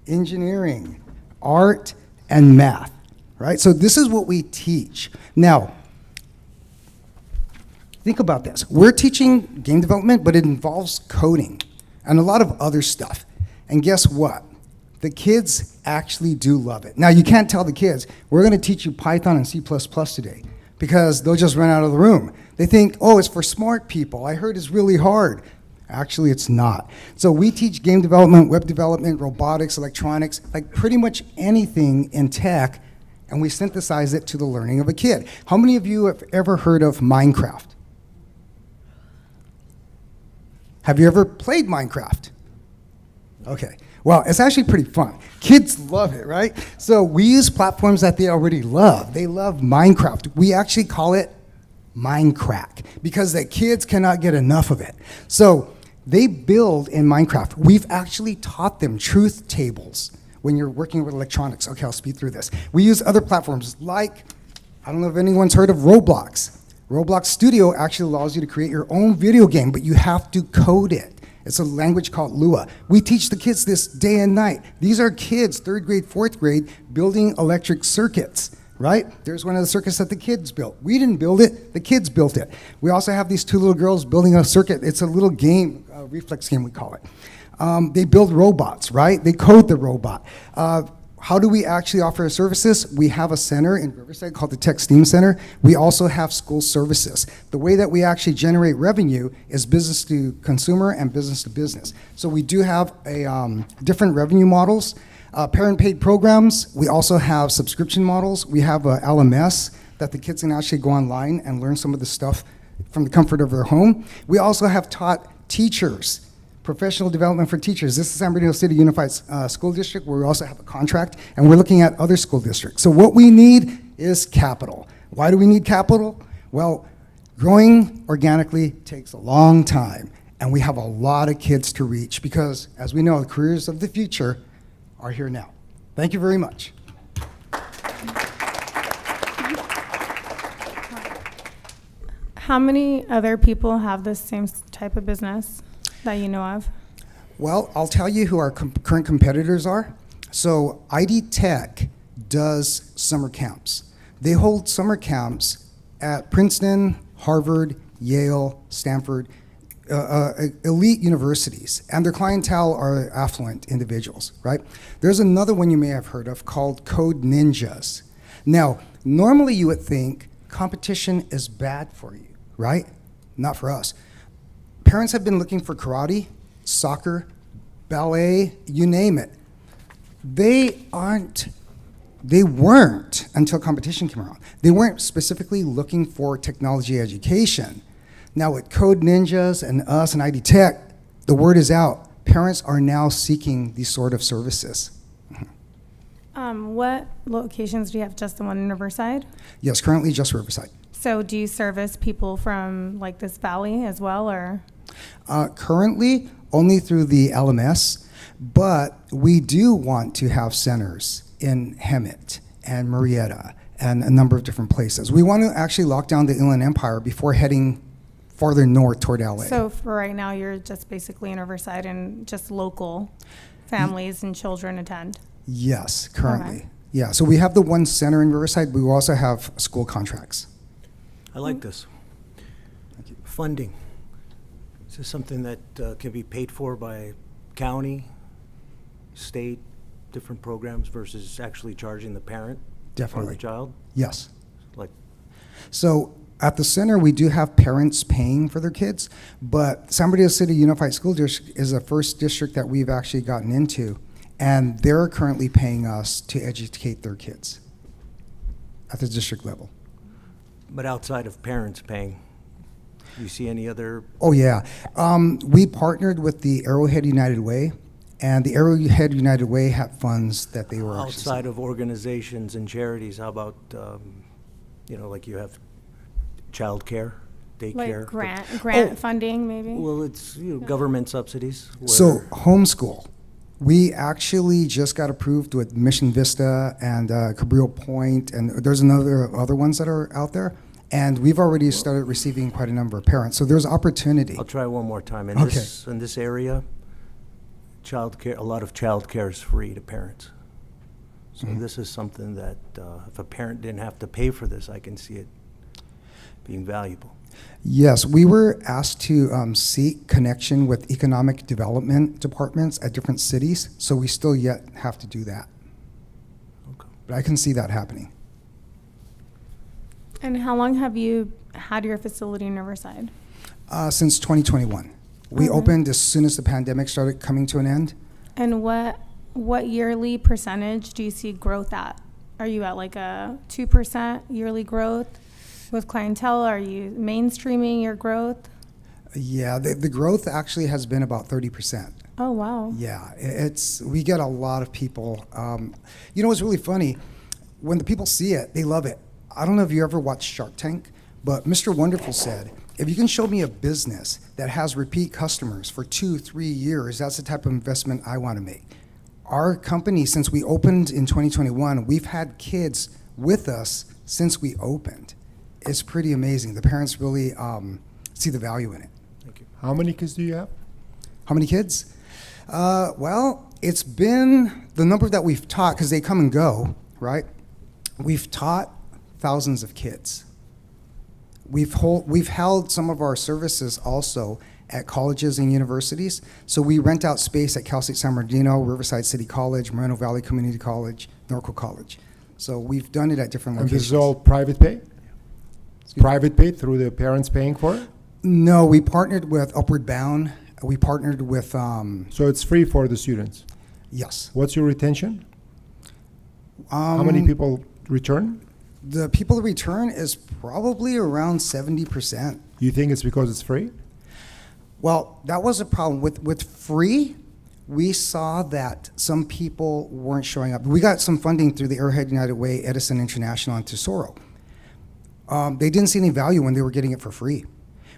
engineering, art, and math. Right? So this is what we teach. Now, think about this. We're teaching game development, but it involves coding and a lot of other stuff. And guess what? The kids actually do love it. Now, you can't tell the kids, we're going to teach you Python and C++ today, because they'll just run out of the room. They think, oh, it's for smart people. I heard it's really hard. Actually, it's not. So we teach game development, web development, robotics, electronics, like pretty much anything in tech, and we synthesize it to the learning of a kid. How many of you have ever heard of Minecraft? Have you ever played Minecraft? Okay. Well, it's actually pretty fun. Kids love it, right? So we use platforms that they already love. They love Minecraft. We actually call it Minecraft because the kids cannot get enough of it. So they build in Minecraft. We've actually taught them truth tables when you're working with electronics. Okay, I'll speed through this. We use other platforms like, I don't know if anyone's heard of Roblox. Roblox Studio actually allows you to create your own video game, but you have to code it. It's a language called Lua. We teach the kids this day and night. These are kids, 3rd grade, 4th grade, building electric circuits, right? There's one of the circuits that the kids built. We didn't build it, the kids built it. We also have these 2 little girls building a circuit. It's a little game, a reflex game we call it. They build robots, right? They code the robot. How do we actually offer our services? We have a center in Riverside called the Tech STEAM Center. We also have school services. The way that we actually generate revenue is business to consumer and business to business. So we do have different revenue models. Parent-paid programs. We also have subscription models. We have a LMS that the kids can actually go online and learn some of the stuff from the comfort of their home. We also have taught teachers professional development for teachers. This is San Bernardino City Unified School District, where we also have a contract, and we're looking at other school districts. So what we need is capital. Why do we need capital? Well, growing organically takes a long time, and we have a lot of kids to reach because, as we know, the careers of the future are here now. Thank you very much. How many other people have this same type of business that you know of? Well, I'll tell you who our current competitors are. So ID Tech does summer camps. They hold summer camps at Princeton, Harvard, Yale, Stanford, elite universities, and their clientele are affluent individuals, right? There's another one you may have heard of called Code Ninjas. Now, normally you would think competition is bad for you, right? Not for us. Parents have been looking for karate, soccer, ballet, you name it. They weren't until competition came around. They weren't specifically looking for technology education. Now with Code Ninjas and us and ID Tech, the word is out. Parents are now seeking these sort of services. What locations do you have? Just the one in Riverside? Yes, currently just Riverside. So do you service people from like this valley as well, or? Currently, only through the LMS, but we do want to have centers in Hemet and Marietta and a number of different places. We want to actually lock down the Inland Empire before heading farther north toward LA. So for right now, you're just basically in Riverside and just local families and children attend? Yes, currently. Okay. Yeah, so we have the one center in Riverside, but we also have school contracts. I like this. Funding. Is this something that can be paid for by county, state, different programs versus actually charging the parent or Definitely. the child? Yes. Like, So at the center, we do have parents paying for their kids, but San Bernardino City Unified School District is the first district that we've actually gotten into, and they're currently paying us to educate their kids at the district level. but outside of parents paying, do you see any other? Oh, yeah. We partnered with the Arrowhead United Way, and the Arrowhead United Way had funds that they were actually Outside of organizations and charities, how about, like you have childcare, daycare? Like grant funding, maybe? Well, it's, government subsidies. So where- homeschool. We actually just got approved with Mission Vista and Cabrillo Point, and there's other ones that are out there. And we've already started receiving quite a number of parents. So there's opportunity. I'll try one more time. Okay. In this area, a lot of childcare is free to parents. So this is something that if a parent didn't have to pay for this, I can see it being valuable. Yes, we were asked to seek connection with economic development departments at different cities, so we still yet have to do that. Okay. But I can see that happening. And how long have you had your facility in Riverside? Since 2021. We Okay. opened as soon as the pandemic started coming to an end. And what yearly percentage do you see growth at? Are you at like a 2% yearly growth with clientele? Are you mainstreaming your growth? Yeah, the growth actually has been about 30%. Oh, wow. Yeah, we get a lot of people. You know what's really funny? When the people see it, they love it. I don't know if you ever watched Shark Tank, but Mr. Wonderful said, if you can show me a business that has repeat customers for 2-3 years, that's the type of investment I want to make. Our company, since we opened in 2021, we've had kids with us since we opened. It's pretty amazing. The parents really see the value in it. Thank you. How many kids do you have? How many kids? Well, it's been the number that we've taught, because they come and go, right? We've taught thousands of kids. We've held some of our services also at colleges and universities. So we rent out space at Cal State San Bernardino, Riverside City College, Moreno Valley Community College, Norco College. So we've done it at different And locations. this is all private pay? Private pay through the parents paying for it? No, we partnered with Upward Bound. We partnered with, So it's free for the students? yes. What's your retention? How many people return? The people that return is probably around 70%. You think it's because it's free? Well, that was a problem. With free, we saw that some people weren't showing up. We got some funding through the Airhead United Way, Edison International, and Tesoro. They didn't see any value when they were getting it for free.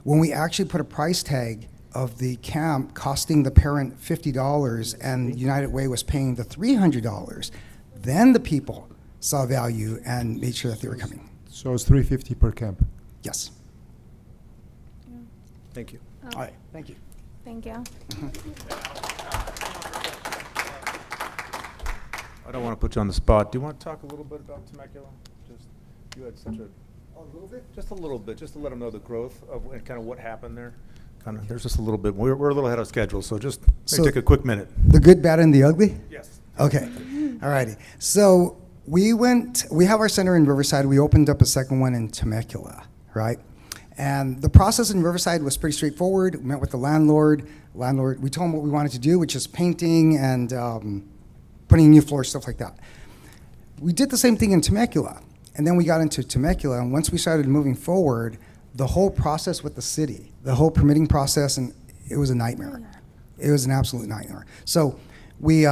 When we actually put a price tag of the camp costing the parent $50 and United Way was paying the $300, then the people saw value and made sure that they were coming. So it's $350 per camp. Yes. Thank you. All right, thank you. Thank you. I don't want to put you on the spot. Do you want to talk a little bit about Temecula? Just, you had such a, A little bit? just a little bit, just to let them know the growth of and kind of what happened there. Kind of, there's just a little bit. We're a little ahead of schedule, so just So- take a quick minute. The good, bad, and the ugly? Yes. Okay, all righty. So we have our center in Riverside. We opened up a second one in Temecula, right? And the process in Riverside was pretty straightforward. We met with the landlord. We told him what we wanted to do, which is painting and putting new floors, stuff like that. We did the same thing in Temecula. And then we got into Temecula, and once we started moving forward, the whole process with the city, the whole permitting process, and it was a nightmare. It was an absolute nightmare. So we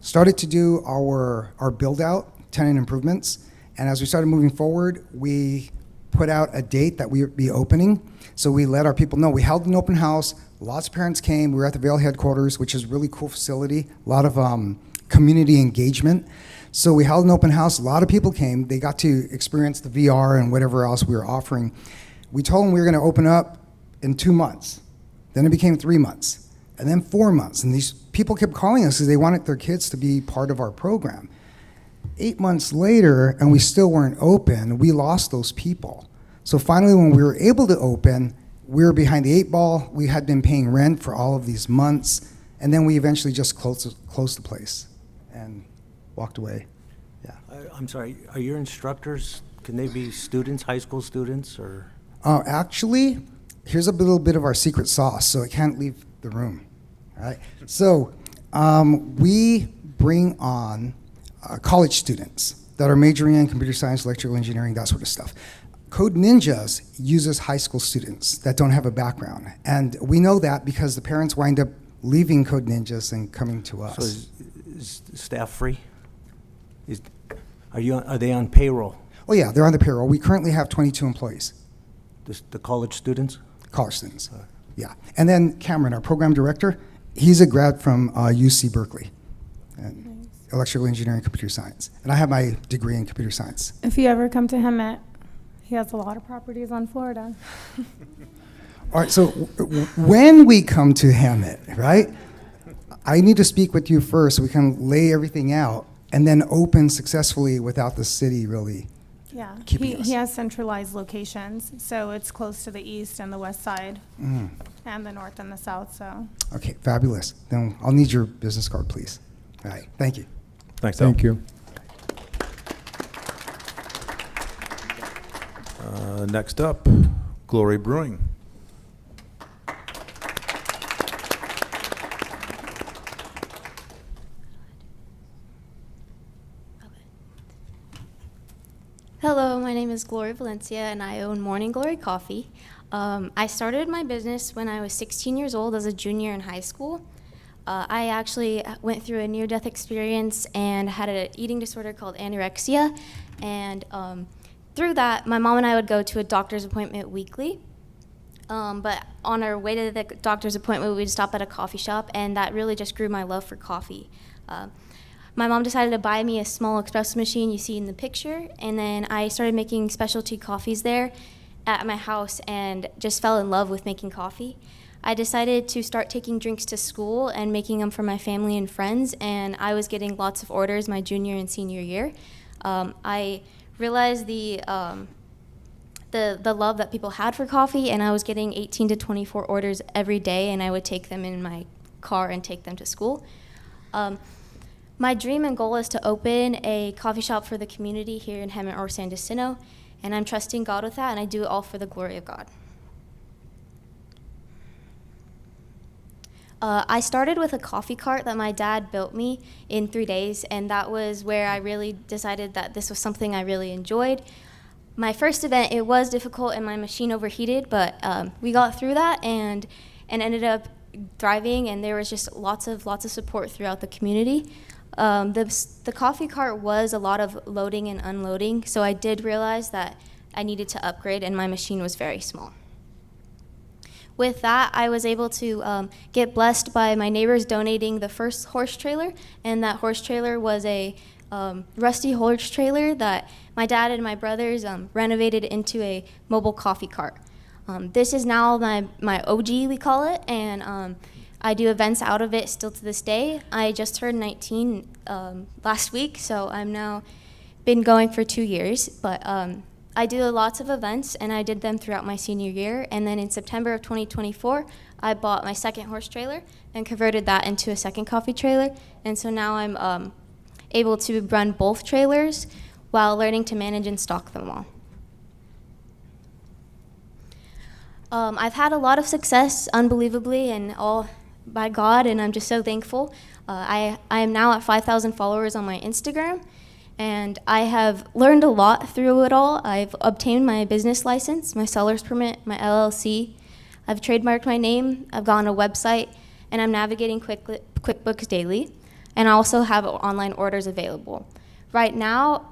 started to do our build-out, tenant improvements, and as we started moving forward, we put out a date that we would be opening. So we let our people know. We held an open house. Lots of parents came. We were at the Vail headquarters, which is a really cool facility. A lot of community engagement. So we held an open house. A lot of people came. They got to experience the VR and whatever else we were offering. We told them we were going to open up in 2 months. Then it became 3 months, and then 4 months. And these people kept calling us because they wanted their kids to be part of our program. 8 months later, and we still weren't open, we lost those people. So finally, when we were able to open, we were behind the 8 ball. We had been paying rent for all of these months, and then we eventually just closed the place and walked away. Yeah. I'm sorry, are your instructors, can they be students, high school students, or? Actually, here's a little bit of our secret sauce, so it can't leave the room. All right. So we bring on college students that are majoring in computer science, electrical engineering, that sort of stuff. Code Ninjas uses high school students that don't have a background, and we know that because the parents wind up leaving Code Ninjas and coming to us. So is staff free? Are they on payroll? Oh yeah, they're on the payroll. We currently have 22 employees, The college students? college students. Yeah, and then Cameron, our program director, he's a grad from UC Berkeley, and electrical engineering, computer science, and I have my degree in computer science. If you ever come to Hemet, he has a lot of properties on Florida. All right, so when we come to Hemet, right, I need to speak with you first so we can lay everything out and then open successfully without the city really. Yeah, Keeping us. he has centralized locations, so it's close to the east and the west side, and the north and the south, so. Okay, fabulous. Then I'll need your business card, please. All right, thank you. Thanks, Al. Thank you. Next up, Glory Brewing. Hello, my name is Gloria Valencia, and I own Morning Glory Coffee. I started my business when I was 16 years old as a junior in high school. I actually went through a near-death experience and had an eating disorder called anorexia. And through that, my mom and I would go to a doctor's appointment weekly. But on our way to the doctor's appointment, we'd stop at a coffee shop, and that really just grew my love for coffee. My mom decided to buy me a small espresso machine you see in the picture, and then I started making specialty coffees there at my house and just fell in love with making coffee. I decided to start taking drinks to school and making them for my family and friends, and I was getting lots of orders my junior and senior year. I realized the love that people had for coffee, and I was getting 18 to 24 orders every day, and I would take them in my car and take them to school. My dream and goal is to open a coffee shop for the community here in Hemet-San Jacinto, and I'm trusting God with that, and I do it all for the glory of God. I started with a coffee cart that my dad built me in 3 days, and that was where I really decided that this was something I really enjoyed. My first event, it was difficult and my machine overheated, but we got through that and ended up thriving, and there was just lots of support throughout the community. The coffee cart was a lot of loading and unloading, so I did realize that I needed to upgrade, and my machine was very small. With that, I was able to get blessed by my neighbors donating the first horse trailer, and that horse trailer was a rusty horse trailer that my dad and my brothers renovated into a mobile coffee cart. This is now my OG, we call it, and I do events out of it still to this day. I just turned 19 last week, so I'm now been going for 2 years, but I do lots of events, and I did them throughout my senior year, and then in September of 2024, I bought my second horse trailer and converted that into a second coffee trailer, and so now I'm able to run both trailers while learning to manage and stock them all. I've had a lot of success, unbelievably, and all by God, and I'm just so thankful. I am now at 5,000 followers on my Instagram, and I have learned a lot through it all. I've obtained my business license, my seller's permit, my LLC. I've trademarked my name, I've gotten a website, and I'm navigating QuickBooks daily, and I also have online orders available. Right now,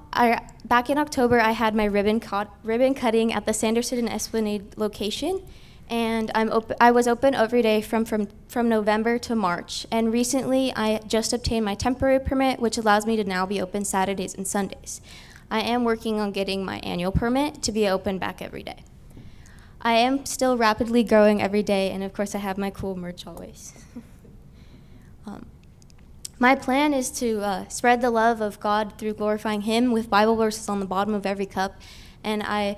back in October, I had my ribbon cutting at the Sanderson and Esplanade location, and I was open every day from November to March. And recently, I just obtained my temporary permit, which allows me to now be open Saturdays and Sundays. I am working on getting my annual permit to be open back every day. I am still rapidly growing every day, and of course, I have my cool merch always. My plan is to spread the love of God through glorifying Him with Bible verses on the bottom of every cup, and I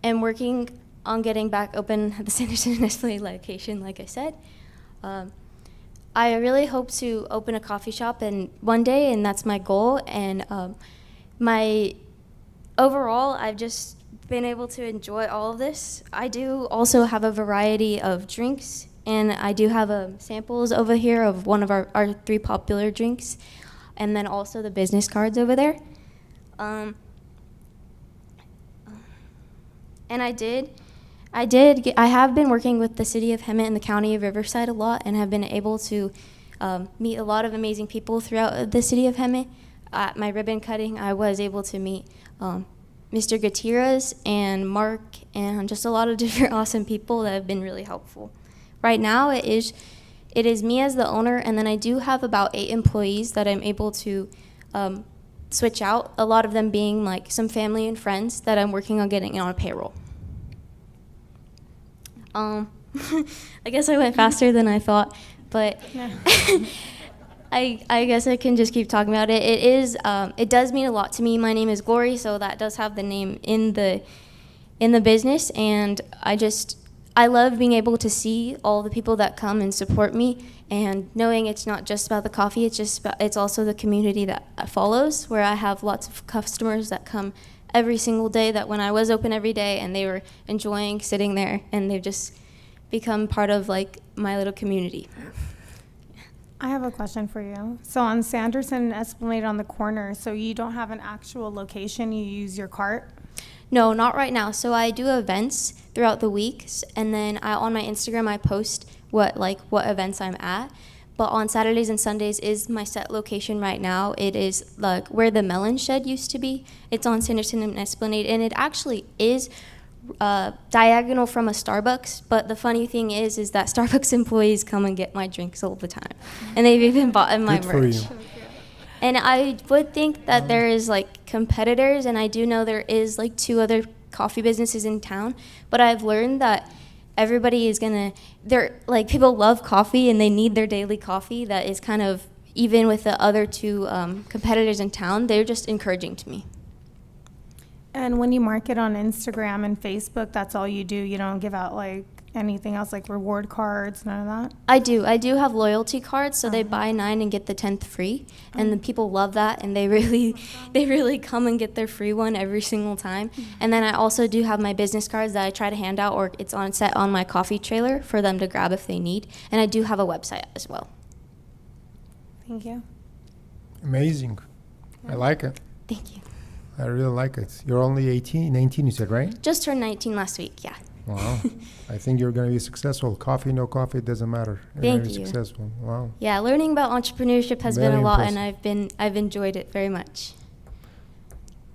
am working on getting back open at the Sanderson and Esplanade location, like I said. I really hope to open a coffee shop one day, and that's my goal. And overall, I've just been able to enjoy all of this. I do also have a variety of drinks, and I do have samples over here of one of our 3 popular drinks, and then also the business cards over there. And I have been working with the city of Hemet and the county of Riverside a lot, and have been able to meet a lot of amazing people throughout the city of Hemet. At my ribbon cutting, I was able to meet Mr. Gutierrez and Mark, and just a lot of different awesome people that have been really helpful. Right now, it is me as the owner, and then I do have about 8 employees that I'm able to switch out, a lot of them being like some family and friends that I'm working on getting on a payroll. I guess I went faster than I thought, but I guess I can just keep talking about it. It does mean a lot to me. My name is Glory, so that does have the name in the business, and I love being able to see all the people that come and support me, and knowing it's not just about the coffee, it's also the community that follows, where I have lots of customers that come every single day, that when I was open every day and they were enjoying sitting there, and they've just become part of like my little community. I have a question for you. So on Sanderson and Esplanade on the corner, so you don't have an actual location, you use your cart? No, not right now. So I do events throughout the week, and then on my Instagram I post what events I'm at. But on Saturdays and Sundays is my set location right now. It is like where the melon shed used to be. It's on Sanderson and Esplanade, and it actually is diagonal from a Starbucks. But the funny thing is that Starbucks employees come and get my drinks all the time, and they've even bought my Good for merch. you. And I would think that there is like competitors, and I do know there is like 2 other coffee businesses in town, but I've learned that everybody is they're like, people love coffee and they need their daily coffee. That is kind of, even with the other 2 competitors in town, they're just encouraging to me. And when you market on Instagram and Facebook, that's all you do? You don't give out like anything else, like reward cards, none of that? I do have loyalty cards, so they buy 9 and get the 10th free, and the people love that, and they really come and get their free one every single time. And then I also do have my business cards that I try to hand out, or it's on set on my coffee trailer for them to grab if they need. And I do have a website as well. Thank you. Amazing. I like it. Thank you. I really like it. You're only 19 you said, right? Just turned 19 last week, yeah. Wow. I think you're going to be successful. Coffee, no coffee, it doesn't matter. You're Thank gonna be you. successful. Wow. Yeah, learning about entrepreneurship has Very been a lot, impressive. and I've enjoyed it very much.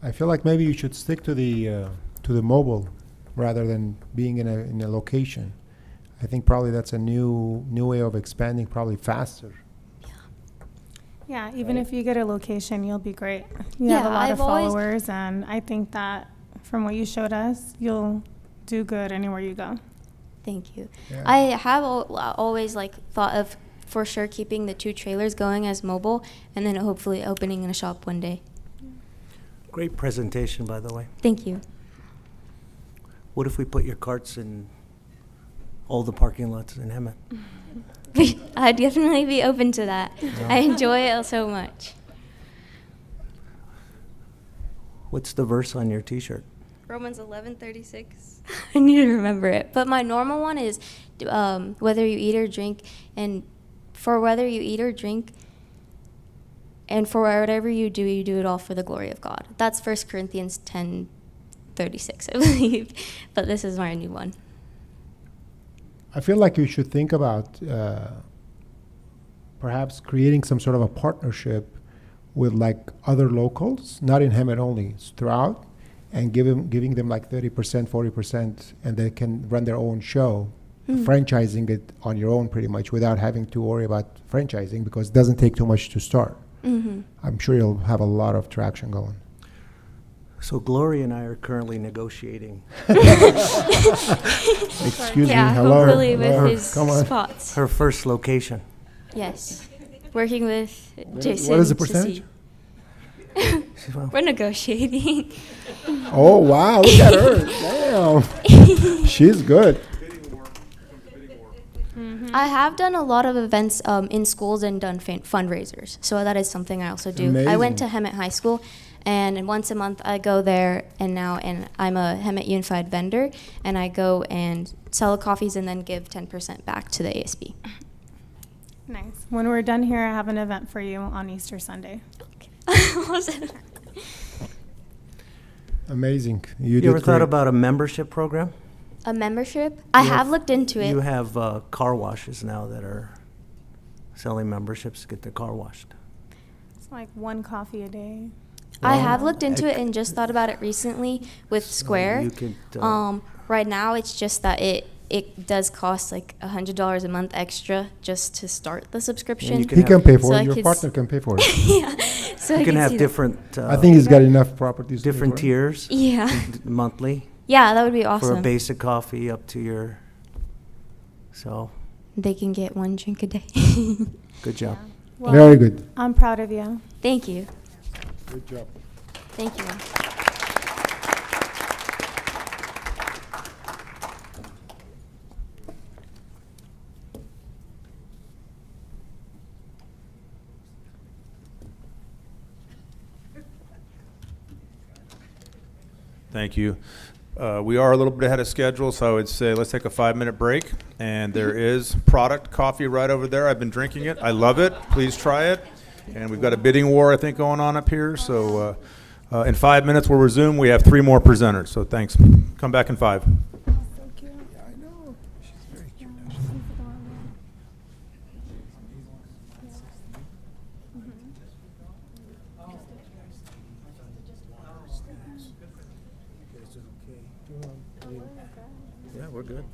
I feel like maybe you should stick to the mobile rather than being in a location. I think probably that's a new way of expanding, probably faster. Yeah, even if you get a location, you'll be great. You Yeah, have a lot I've of always- followers, and I think that from what you showed us, you'll do good anywhere you go. Thank you. Yeah. I have always thought of for sure keeping the 2 trailers going as mobile, and then hopefully opening a shop one day. Great presentation, by the way. Thank you. What if we put your carts in all the parking lots in Hemet? I'd definitely be open to that. I enjoy it so much. What's the verse on your T-shirt? Romans 11:36. I need to remember it. But my normal one is whether you eat or drink, and for whether you eat or drink, and for whatever you do it all for the glory of God. That's 1 Corinthians 10:36, I believe. But this is my new one. I feel like you should think about perhaps creating some sort of a partnership with like other locals, not in Hemet only, it's throughout, and giving them like 30%, 40%, and they can run their own show, franchising it on your own pretty much without having to worry about franchising, because it doesn't take too much to start. I'm sure you'll have a lot of traction going. So Gloria and I are currently negotiating. Excuse Yeah, me, hello. hopefully with hello, his come on. spots. Her first location. Yes. Working with Jason. What is the to percentage? see. We're negotiating. Oh wow, look at her. Damn. She's good. I have done a lot of events in schools and done fundraisers, so that is something I also do. I went to Amazing. Hemet High School, and once a month I go there, and I'm a Hemet Unified vendor, and I go and sell coffees and then give 10% back to the ASB. Nice. When we're done here, I have an event for you on Easter Sunday. Amazing. You did ever thought great. about a membership program? A membership? I have looked into it. You have car washes now that are selling memberships to get their car washed. It's like 1 coffee a day. I have looked into it and just thought about it recently with Square. you could, Right now, it's just that it does cost like $100 a month extra just to start the subscription. you He can pay for So it. I Your could partner can pay for it. yeah. So You I can could have see that. different, I think he's got enough properties. to pay different for it. tiers Yeah. monthly Yeah, that would be for a awesome. basic coffee up to your. So They can get 1 drink a day. good job. Well, Very good. I'm proud of you. Thank you. Good job. Thank you. Thank you. We are a little bit ahead of schedule, so I would say let's take a 5-minute break. And there is product coffee right over there. I've been drinking it. I love it. Please try it. And we've got a bidding war, I think, going on up here. So In 5 minutes, we'll resume. We have 3 more presenters, so thanks. Come back in 5. Yeah, we're good.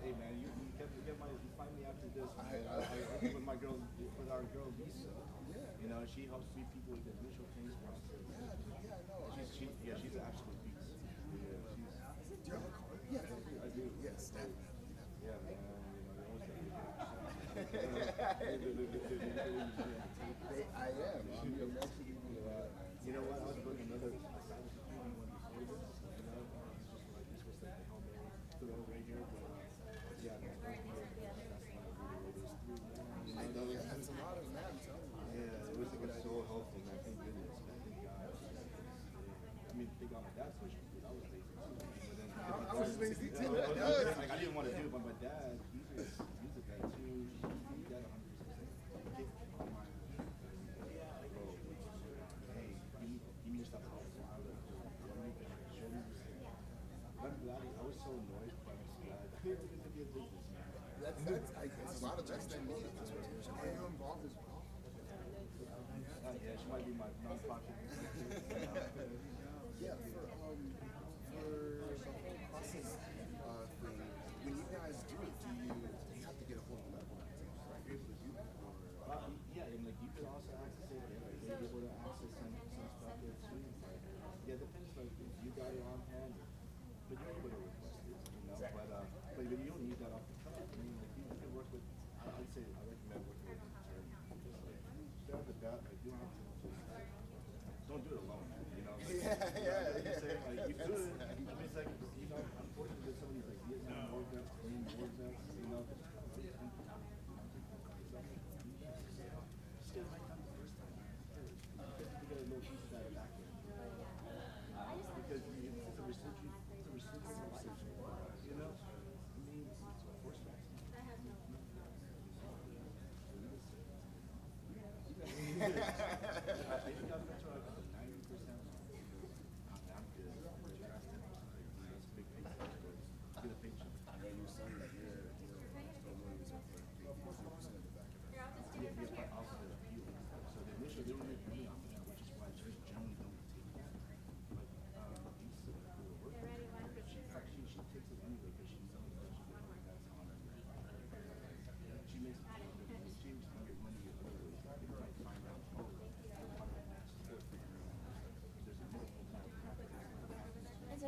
Hey man, you find me after this. I think with our girl Lisa. You know, she helps meet people with the initial claims process. She's an absolute beast. Do you have a card? Yeah, I do. Yes. Yeah, man. I am. You know what? I was doing another. Lazy too. Like I didn't want to do it, but my dad, he's a vet too. He got 100%. Hey, you need to stop talking. I'm glad. I was so annoyed, but I'm glad. It's to be a business. It's a lot of that's that need. Are you involved as well? Yeah, she might be my non-profit. Yeah, for the whole process thing, when you guys do it, do you have to get a hold of that one? Are you able to do that? Or? Yeah, and like you could also access it, like be able to access some stuff there too. Yeah, it depends like if you got it on hand, but you're able to request it, you know. But you don't need that off the top. I mean, like you can work with. I'd say I recommend working with an attorney. Just like start with that, like you don't have to. Don't do it alone, man. You know. Like, like you could. I mean, it's like you know, unfortunately, some of these like Vietnam war vets, Korean war vets, you know. Because it's a reciprocal, you know.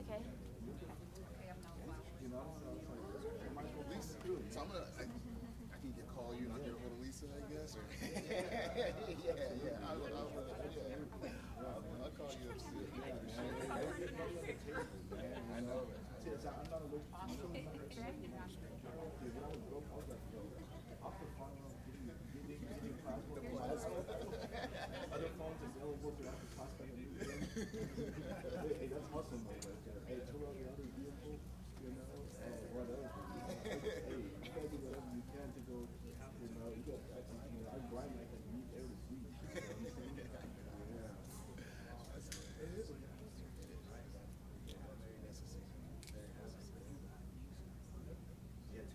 So I'm gonna, I can call you and I'll get a hold of Lisa, I guess, or. Yeah, I'll call you and see. I know. Other phones available throughout the prospect of the weekend. Hey, that's awesome, though. Hey, tour out the other vehicle, you know, whatever. Hey, you gotta do whatever you can to go, you know, you got, you know, I grind like I need every week. You know what I'm saying? Yeah. It is. Very necessary. Very necessary. Yeah.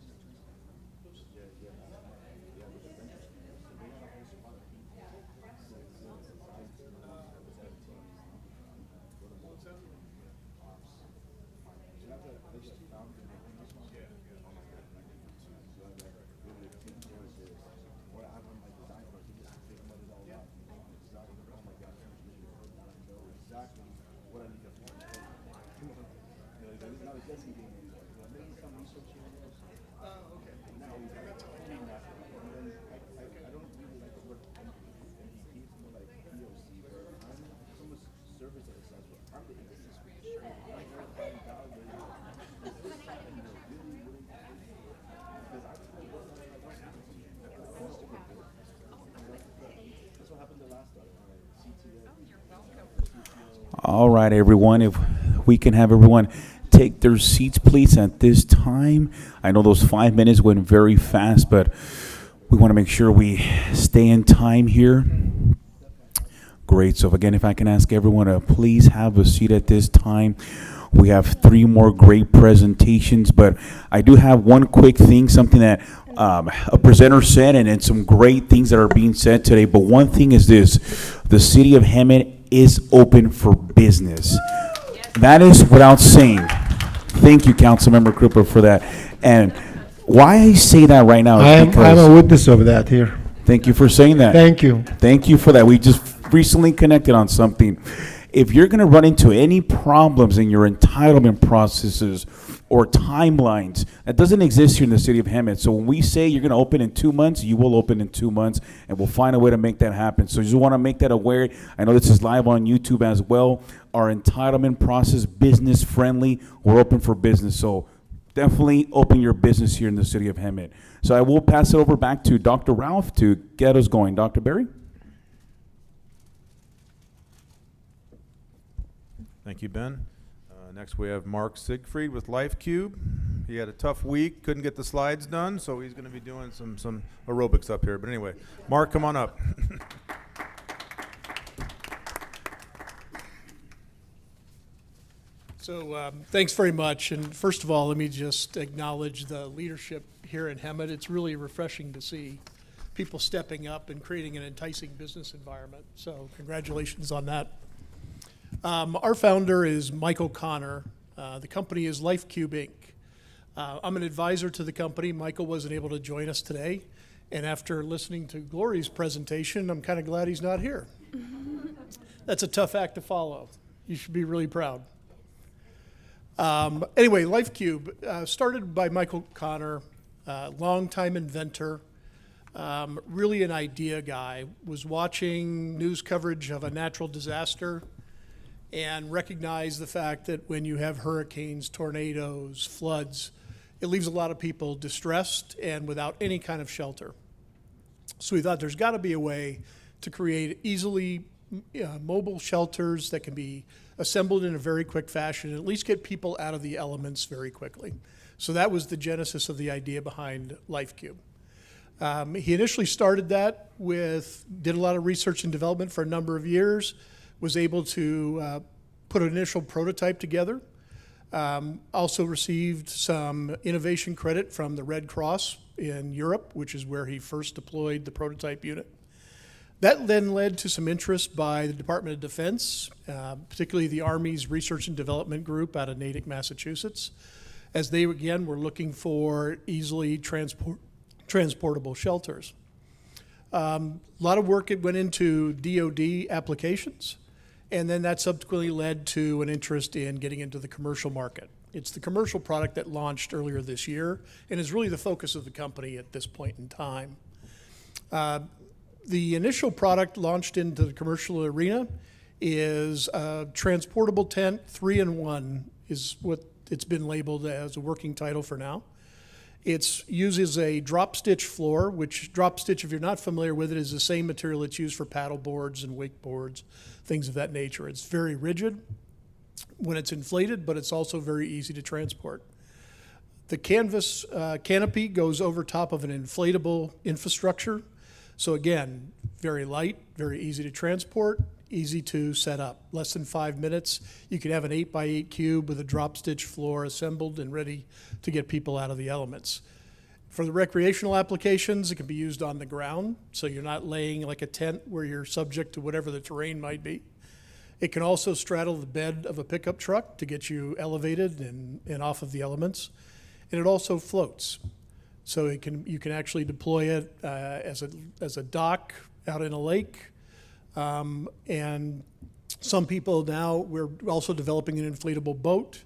All right, everyone. If we can have everyone take their seats, please, at this time. I know those 5 minutes went very fast, but we want to make sure we stay in time here. Great. So, again, if I can ask everyone to please have a seat at this time. We have 3 more great presentations, but I do have one quick thing, something that a presenter said, and some great things that are being said today. But one thing is this: the city of Hemet is open for business. That is without saying. Thank you, Councilmember Krupa, for that. And why I say that right now is because I'm a witness of that here. Thank you for saying that. Thank you. Thank you for that. We just recently connected on something. If you're going to run into any problems in your entitlement processes or timelines, that doesn't exist here in the city of Hemet. So when we say you're going to open in 2 months, you will open in 2 months, and we'll find a way to make that happen. So just want to make that aware. I know this is live on YouTube as well. Our entitlement process, business friendly. We're open for business. So definitely open your business here in the city of Hemet. So I will pass it over back to Dr. Ralph to get us going. Dr. Berry? Thank you, Ben. Next, we have Mark Siegfried with LifeCube. He had a tough week, couldn't get the slides done, so he's going to be doing some aerobics up here. But anyway, Mark, come on up. So thanks very much. And first of all, let me just acknowledge the leadership here in Hemet. It's really refreshing to see people stepping up and creating an enticing business environment. So congratulations on that. Our founder is Michael Connor. The company is LifeCube Inc. I'm an advisor to the company. Michael wasn't able to join us today. And after listening to Glory's presentation, I'm kind of glad he's not here. That's a tough act to follow. You should be really proud. Anyway, LifeCube, started by Michael Connor, longtime inventor, really an idea guy, was watching news coverage of a natural disaster and recognized the fact that when you have hurricanes, tornadoes, floods, it leaves a lot of people distressed and without any kind of shelter. So we thought there's got to be a way to create easily mobile shelters that can be assembled in a very quick fashion and at least get people out of the elements very quickly. So that was the genesis of the idea behind LifeCube. He initially started that did a lot of research and development for a number of years, was able to put an initial prototype together. Also received some innovation credit from the Red Cross in Europe, which is where he first deployed the prototype unit. That then led to some interest by the Department of Defense, particularly the Army's Research and Development Group out of Natick, Massachusetts, as they again were looking for easily transportable shelters. A lot of work went into DoD applications, And then that subsequently led to an interest in getting into the commercial market. It's the commercial product that launched earlier this year and is really the focus of the company at this point in time. The initial product launched into the commercial arena is a transportable tent, 3-in-1 is what it's been labeled as a working title for now. It uses a drop stitch floor, which drop stitch, if you're not familiar with it, is the same material that's used for paddle boards and wakeboards, things of that nature. It's very rigid when it's inflated, but it's also very easy to transport. The canvas canopy goes over top of an inflatable infrastructure. So again, very light, very easy to transport, easy to set up. Less than 5 minutes, you can have an 8x8 cube with a drop stitch floor assembled and ready to get people out of the elements. For the recreational applications, it can be used on the ground, so you're not laying like a tent where you're subject to whatever the terrain might be. It can also straddle the bed of a pickup truck to get you elevated and off of the elements. And it also floats. So you can actually deploy it as a dock out in a lake. And some people now, we're also developing an inflatable boat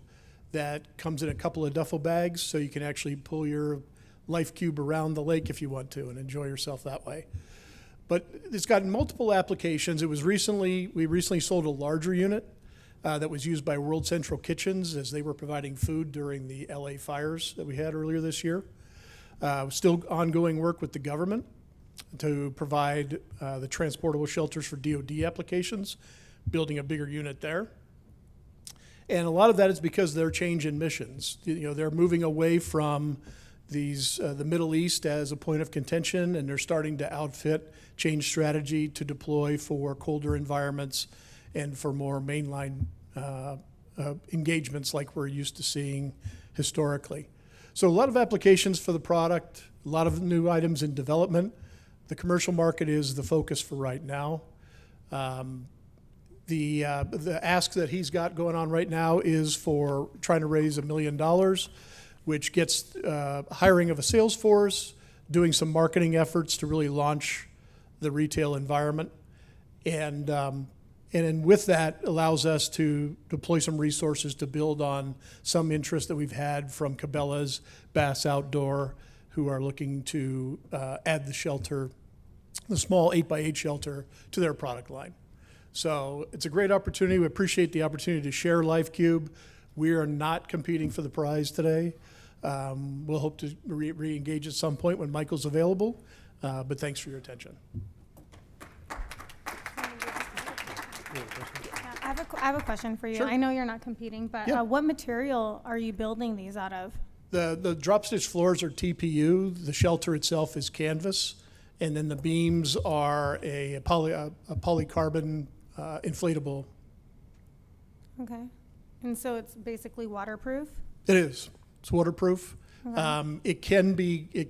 that comes in a couple of duffel bags, so you can actually pull your life cube around the lake if you want to and enjoy yourself that way. But it's got multiple applications. We recently sold a larger unit that was used by World Central Kitchens as they were providing food during the LA fires that we had earlier this year. Still ongoing work with the government to provide the transportable shelters for DoD applications, building a bigger unit there. And a lot of that is because of their change in missions. They're moving away from the Middle East as a point of contention, and they're starting to outfit, change strategy to deploy for colder environments and for more mainline engagements like we're used to seeing historically. So a lot of applications for the product, a lot of new items in development. The commercial market is the focus for right now. The ask that he's got going on right now is for trying to raise $1 million, which gets hiring of a sales force, doing some marketing efforts to really launch the retail environment. And then with that allows us to deploy some resources to build on some interest that we've had from Cabela's, Bass Outdoor, who are looking to add the shelter, the small 8x8 shelter, to their product line. So it's a great opportunity. We appreciate the opportunity to share LifeCube. We are not competing for the prize today. We'll hope to re-engage at some point when Michael's available, but thanks for your attention. I have a question for you. Sure. I know you're not competing, but Yeah. what material are you building these out of? The drop stitch floors are TPU. The shelter itself is canvas, and then the beams are a polycarbon inflatable. Okay. And so it's basically waterproof? It is. It's waterproof. Okay. It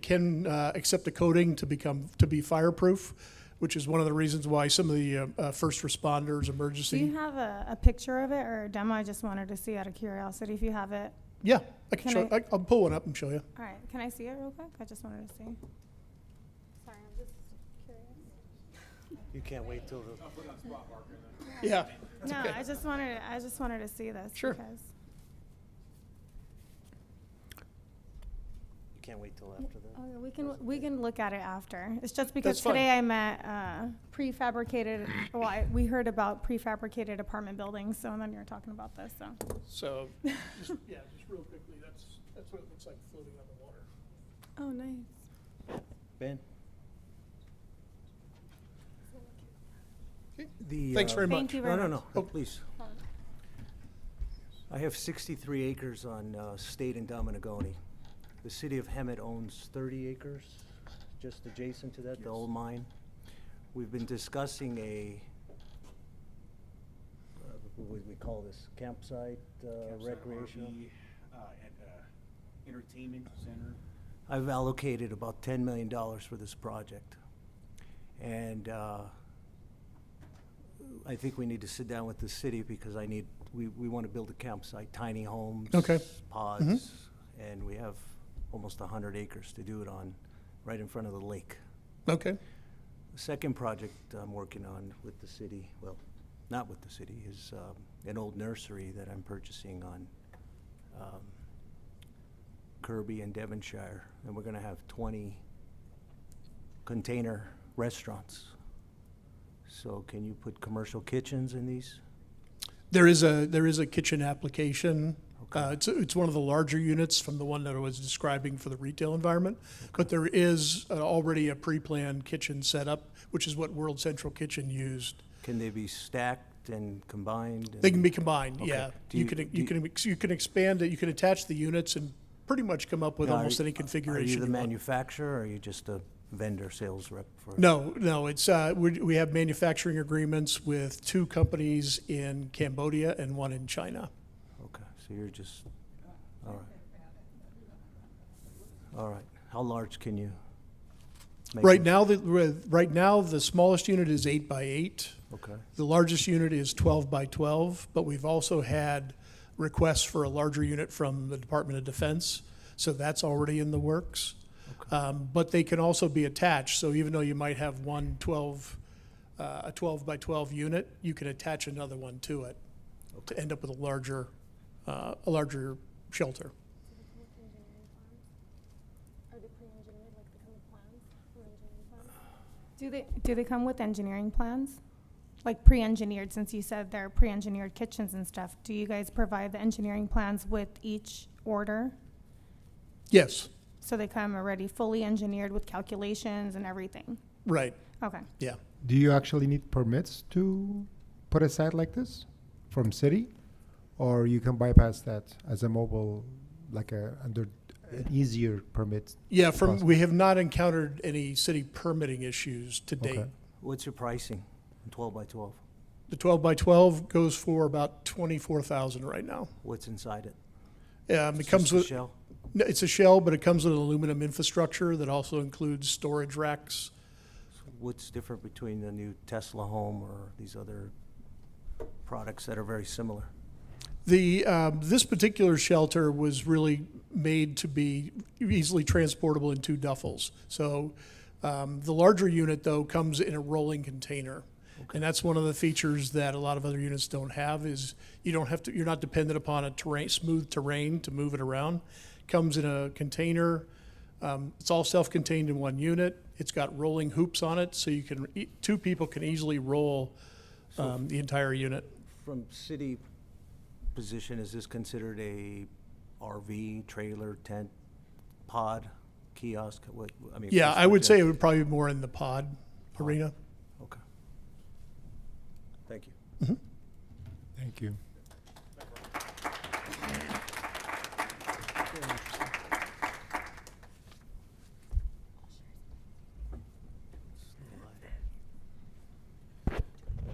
can accept a coating to be fireproof, which is one of the reasons why some of the first responders, emergency. Do you have a picture of it or a demo? I just wanted to see out of curiosity if you have it. Yeah, I can Can show. I'll pull one up and show you. All right. Can I see it real quick? I just wanted to see. Sorry, I'm just curious. You can't wait till the. Yeah. No, okay. I just wanted to see this. Sure. Because You can't wait till after that. oh, we can look at it after. It's just because That's fine. today I met prefabricated. Well, we heard about prefabricated apartment buildings, so and then you're talking about this. So, just real quickly, that's what it looks like floating on the water. Oh, nice. Ben? Thanks very much. Thank you very No, much. no, please. I have 63 acres on State and Dominagoni. The city of Hemet owns 30 acres, just adjacent to that, the old mine. We've been discussing what would we call this, campsite, recreational? Entertainment center. I've allocated about $10 million for this project. And I think we need to sit down with the city because we want to build a campsite, tiny homes, Okay. pods, and we have almost 100 acres to do it on, right in front of the lake. Okay. The second project I'm working on with the city, well, not with the city, is an old nursery that I'm purchasing on Kirby and Devonshire, and we're gonna have 20 container restaurants. So can you put commercial kitchens in these? There is a kitchen application. It's one of the larger units from the one that I was describing for the retail environment. But there is already a pre-planned kitchen set up, which is what World Central Kitchen used. Can they be stacked and combined? They can be combined, Okay. yeah. Do You you- can expand it, you can attach the units and pretty much come up with Now, almost any Are configuration you you the want. manufacturer, or are you just a vendor sales rep for? No, it's, we have manufacturing agreements with 2 companies in Cambodia and 1 in China. Okay, so you're just, all right. All right, how large can you make Right them? now, the smallest unit is 8 by 8. Okay, The largest unit is 12 by 12, but we've also had requests for a larger unit from the Department of Defense, so that's already in the works. But they can also be attached, so even though you might have a 12 by 12 unit, you can attach another one to it to end up with a larger shelter. Do they come with engineering plans? Like pre-engineered, since you said they're pre-engineered kitchens and stuff, do you guys provide the engineering plans with each order? Yes, So they come already fully engineered with calculations and everything? right, Okay. yeah. Do you actually need permits to put a site like this from city? Or you can bypass that as a mobile, like under an easier permit? Yeah, process? we have not encountered any city permitting issues to date. Okay. what's your pricing, 12 by 12? The 12 by 12 goes for about 24,000 right now. What's inside it? It It's comes just a with, shell? no, it's a shell, but it comes with an aluminum infrastructure that also includes storage racks. What's different between the new Tesla home or these other products that are very similar? This particular shelter was really made to be easily transportable in 2 duffels. So the larger unit, though, comes in a rolling container. And that's one of the features that a lot of other units don't have, is you're not dependent upon a smooth terrain to move it around. Comes in a container. It's all self-contained in one unit. It's got rolling hoops on it, so 2 people can easily roll the entire unit. From city position, is this considered a RV, trailer, tent, pod, kiosk? What, I mean? Yeah, what's I the would say it difference? would probably be more in the pod arena. Okay. Thank you. Thank you.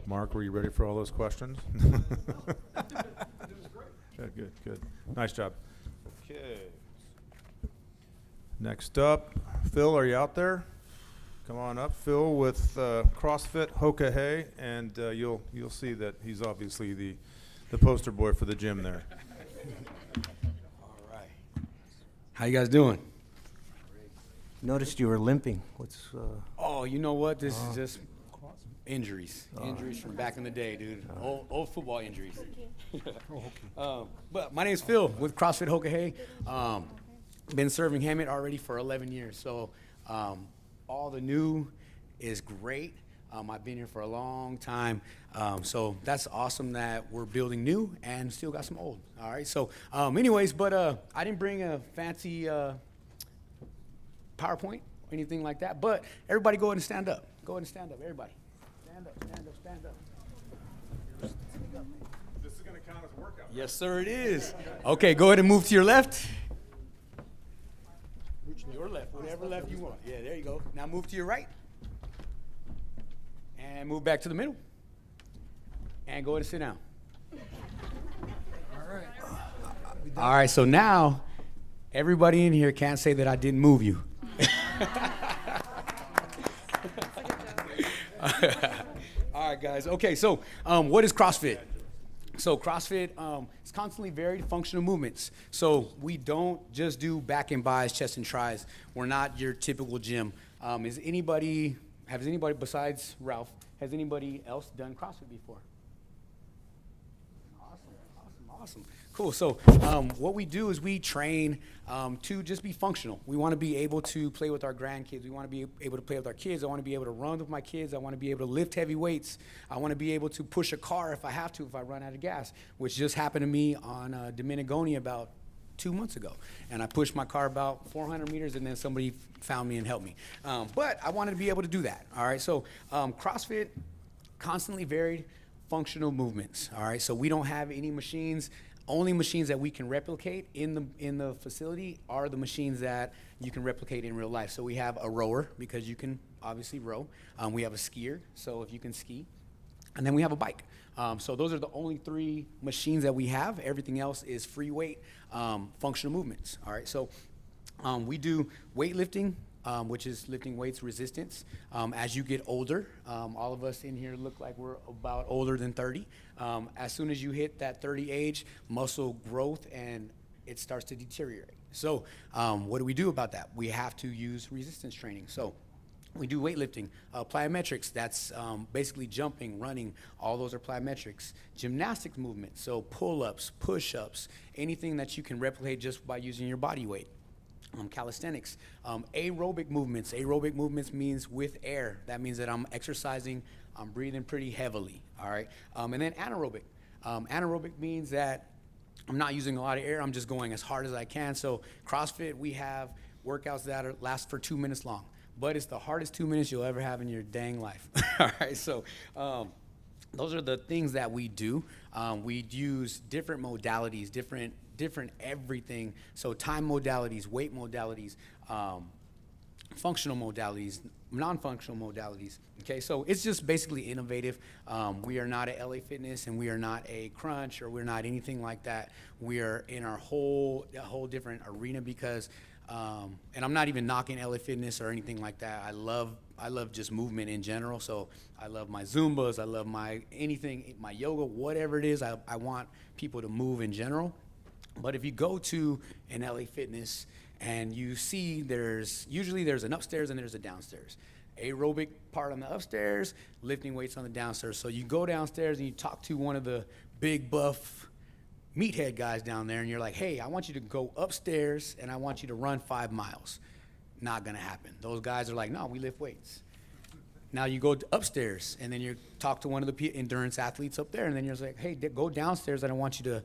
Mark, were you ready for all those questions? Good. Nice job. Okay. Next up, Phil, are you out there? Come on up, Phil, with CrossFit Hoka, and you'll see that he's obviously the poster boy for the gym there. All right. How you guys doing? Noticed you were limping. What's, Oh, you know what? This is just injuries. Injuries from back in the day, dude. Old football injuries. But my name's Phil with CrossFit Hoka. Been serving Hemet already for 11 years. So all the new is great. I've been here for a long time. So that's awesome that we're building new and still got some old. All right. So anyways, but I didn't bring a fancy PowerPoint or anything like that. But everybody go ahead and stand up. Go ahead and stand up, everybody. Stand up, stand up, stand up. This is going to count as a workout. Yes, sir, it is. Okay, go ahead and move to your left. Your left, whatever left you want. Yeah, there you go. Now move to your right. And move back to the middle. And go ahead and sit down. All right. All right, so now everybody in here can't say that I didn't move you. All right, guys. Okay, so what is CrossFit? So CrossFit is constantly varied functional movements. So we don't just do back and bis, chest and tris. We're not your typical gym. Has anybody besides Ralph, has anybody else done CrossFit before? Awesome. Cool. So what we do is we train to just be functional. We want to be able to play with our grandkids. We want to be able to play with our kids. I want to be able to run with my kids. I want to be able to lift heavy weights. I want to be able to push a car if I have to, if I run out of gas, which just happened to me on Dominigoni about 2 months ago. And I pushed my car about 400 meters, and then somebody found me and helped me. But I wanted to be able to do that. All right. So CrossFit, constantly varied functional movements. All right. So we don't have any machines. Only machines that we can replicate in the facility are the machines that you can replicate in real life. So we have a rower, because you can obviously row. We have a skier, so if you can ski. And then we have a bike. So those are the only 3 machines that we have. Everything else is free weight, functional movements. All right. So we do weightlifting, which is lifting weights, resistance. As you get older, all of us in here look like we're about older than 30. As soon as you hit that 30 age, muscle growth and it starts to deteriorate. So what do we do about that? We have to use resistance training. So we do weightlifting, plyometrics, that's basically jumping, running, all those are plyometrics. Gymnastics movements, so pull-ups, push-ups, anything that you can replicate just by using your body weight. Calisthenics, aerobic movements. Aerobic movements means with air. That means that I'm exercising, I'm breathing pretty heavily, all right? And then anaerobic. Anaerobic means that I'm not using a lot of air, I'm just going as hard as I can. So CrossFit, we have workouts that last for 2 minutes long, but it's the hardest 2 minutes you'll ever have in your dang life, all right? So those are the things that we do. We use different modalities, different everything. So time modalities, weight modalities, functional modalities, non-functional modalities. Okay, so it's just basically innovative. We are not a LA Fitness, and we are not a Crunch, or we're not anything like that. We are in a whole different arena because, and I'm not even knocking LA Fitness or anything like that. I love just movement in general. So I love my Zumbas, I love my anything, my yoga, whatever it is. I want people to move in general. But if you go to an LA Fitness and you see there's an upstairs and there's a downstairs. Aerobic part on the upstairs, lifting weights on the downstairs. So you go downstairs and you talk to one of the big buff meathead guys down there and you're like, hey, I want you to go upstairs and I want you to run 5 miles. Not gonna happen. Those guys are like, no, we lift weights. Now you go upstairs and then you talk to one of the endurance athletes up there and then you're like, hey, go downstairs and I want you to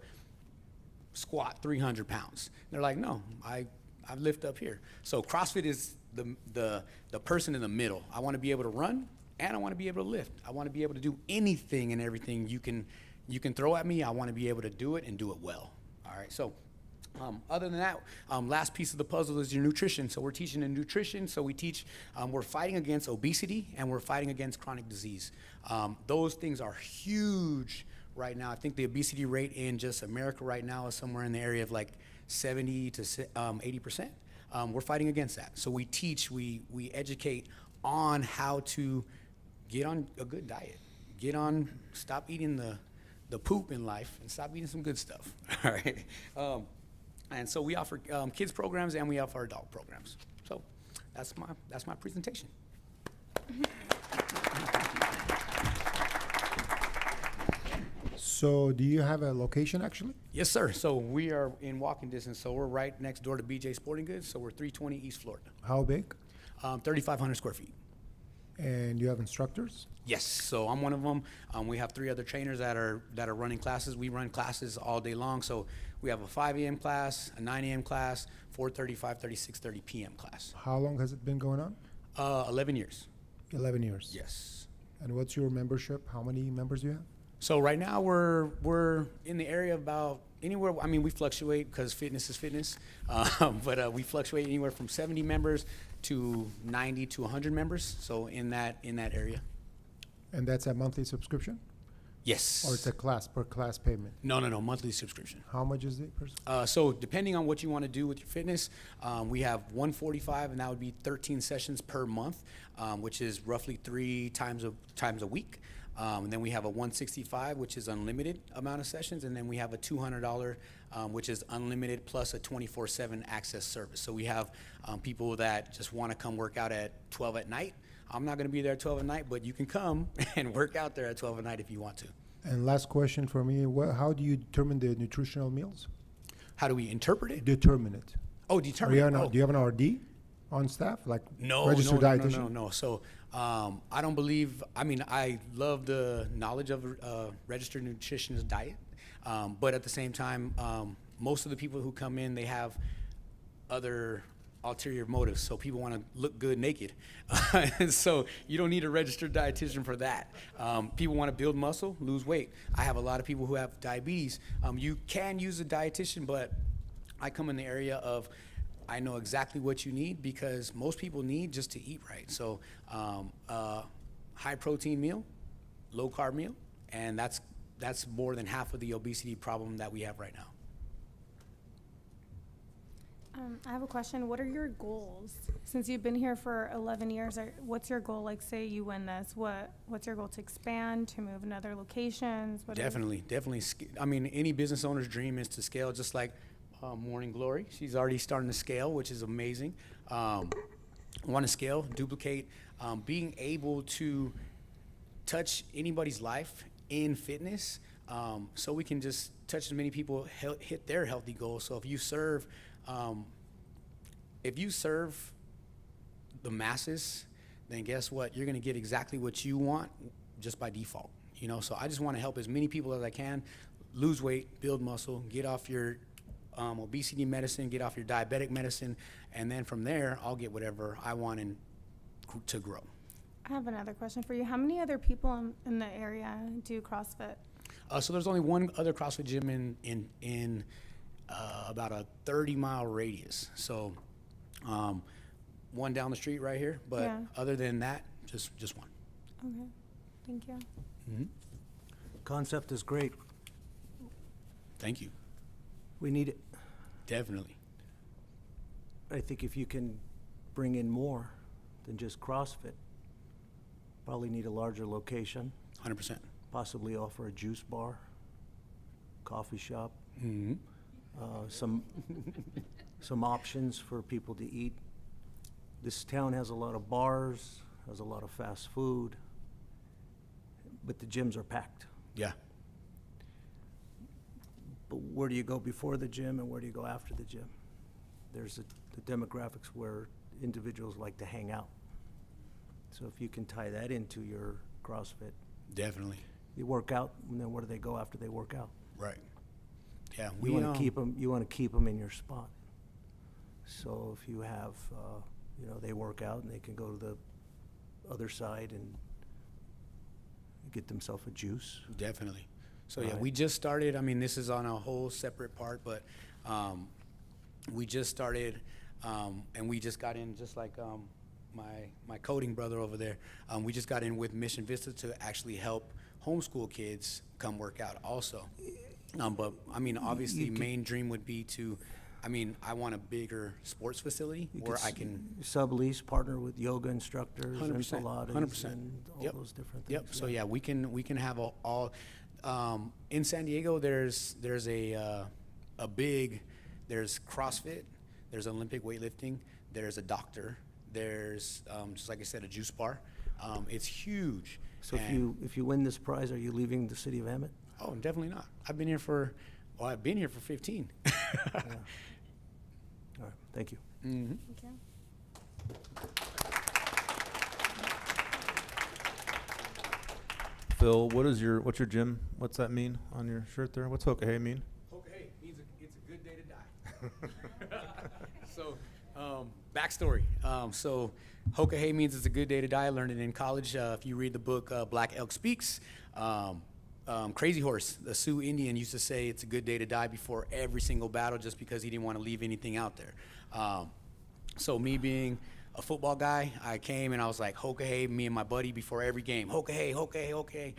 squat 300 pounds. They're like, no, I lift up here. So CrossFit is the person in the middle. I want to be able to run and I want to be able to lift. I want to be able to do anything and everything you can throw at me. I want to be able to do it and do it well. All right. So other than that, last piece of the puzzle is your nutrition. So we're teaching in nutrition. So we teach, we're fighting against obesity and we're fighting against chronic disease. Those things are huge right now. I think the obesity rate in just America right now is somewhere in the area of like 70 to 80%. We're fighting against that. So we teach, we educate on how to get on a good diet. Stop eating the poop in life and stop eating some good stuff. All right. And so we offer kids programs and we offer adult programs. So that's my presentation. So do you have a location actually? Yes, sir. So we are in walking distance. So we're right next door to BJ Sporting Goods. So we're 320 East Florida. How big? 3,500 square feet. And you have instructors? Yes. So I'm one of them. We have 3 other trainers that are running classes. We run classes all day long. So we have a 5 a.m. class, a 9 a.m. class, 4:30, 5:30, 6:30 p.m. class. How long has it been going on? 11 years. 11 years. Yes. And what's your membership? How many members do you have? So right now we're in the area of about anywhere. I mean, we fluctuate because fitness is fitness, but we fluctuate anywhere from 70 members to 90 to 100 members. So in that area. And that's a monthly subscription? Yes. Or it's a per class payment? No, monthly subscription. How much is it per? So depending on what you want to do with your fitness, we have 145, and that would be 13 sessions per month, which is roughly 3 times a week. And then we have a 165, which is unlimited amount of sessions, and then we have a $200, which is unlimited plus a 24/7 access service. So we have people that just want to come work out at 12 at night. I'm not going to be there at 12 at night, but you can come and work out there at 12 at night if you want to. And last question for me, how do you determine the nutritional meals? How do we interpret it? Determine it. Oh, Are determine you it. an, Oh. Do you have an RD on staff, like No, registered no, dietitian? no. So I don't believe. I mean, I love the knowledge of registered nutritionist diet, but at the same time, most of the people who come in, they have other ulterior motives. So people want to look good naked, and so you don't need a registered dietitian for that. People want to build muscle, lose weight. I have a lot of people who have diabetes. You can use a dietitian, but I come in the area of I know exactly what you need because most people need just to eat right. So high protein meal, low carb meal, and that's more than half of the obesity problem that we have right now. I have a question. What are your goals? Since you've been here for 11 years, what's your goal? Like, say you win this, what's your goal? To expand, to move in other locations? Definitely. I mean, any business owner's dream is to scale, just like Morning Glory. She's already starting to scale, which is amazing. Want to scale, duplicate, being able to touch anybody's life in fitness, so we can just touch as many people, hit their healthy goals. So if you serve the masses, then guess what? You're going to get exactly what you want just by default. You know, so I just want to help as many people as I can lose weight, build muscle, get off your obesity medicine, get off your diabetic medicine, and then from there, I'll get whatever I want to grow. I have another question for you. How many other people in the area do CrossFit? So there's only one other CrossFit gym in about a 30-mile radius. So one down the street right here, but Yeah. other than that, just one. Okay, thank you. Mm-hmm. Concept is great. Thank you. We need it. Definitely. I think if you can bring in more than just CrossFit, probably need a larger location, 100%. possibly offer a juice bar, coffee shop, Mm-hmm. some options for people to eat. This town has a lot of bars, has a lot of fast food, but the gyms are packed. Yeah. But where do you go before the gym and where do you go after the gym? There's the demographics where individuals like to hang out. So if you can tie that into your CrossFit. Definitely. You work out, and then where do they go after they work out? Right. Yeah. You want to keep them. You want to keep them in your spot. So if you have, they work out and they can go to the other side and get themselves a juice. Definitely. So yeah, Right. we just started. I mean, this is on a whole separate part, but we just started, and we just got in just like my coding brother over there. We just got in with Mission Vista to actually help homeschool kids come work out also. But I mean, obviously, main dream would be to. I mean, I want a bigger sports facility where I can sublease, partner with yoga instructors, 100%, and Pilates, 100%. and all Yep. those different things. Yep. So yeah, we can have all. In San Diego, there's CrossFit, there's Olympic weightlifting, there's a doctor, there's just like I said, a juice bar. It's huge. So And- if you win this prize, are you leaving the city of Hemet? Oh, definitely not. I've been here for 15. All right, thank you. Mm-hmm. Thank you. Phil, what's your gym? What's that mean on your shirt there? What's Hoka mean? Hoka means it's a good day to die. So, backstory. So, Hoka means it's a good day to die. I learned it in college. If you read the book Black Elk Speaks, Crazy Horse, the Sioux Indian, used to say it's a good day to die before every single battle just because he didn't want to leave anything out there. So me being a football guy, I came and I was like, Hoka, me and my buddy before every game, Hoka, Hoka.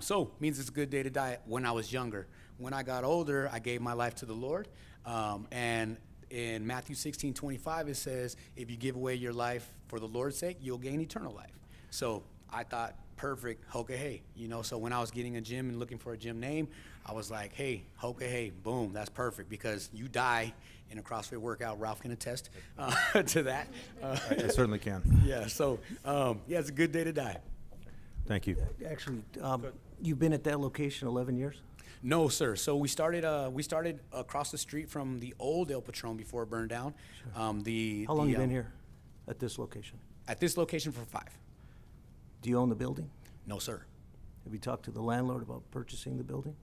So means it's a good day to die when I was younger. When I got older, I gave my life to the Lord. And in Matthew 16:25, it says, if you give away your life for the Lord's sake, you'll gain eternal life. So I thought, perfect, Hoka, so when I was getting a gym and looking for a gym name, I was like, hey, Hoka, boom, that's perfect, because you die in a CrossFit workout. Ralph can attest to that. I certainly can. Yeah, so, it's a good day to die. Thank you. Actually, you've been at that location 11 years? No, sir. So we started across the street from the old El Patron before it burned down. How long you been here at this location? At this location for 5. Do you own the building? No, sir. Have you talked to the landlord about purchasing the building?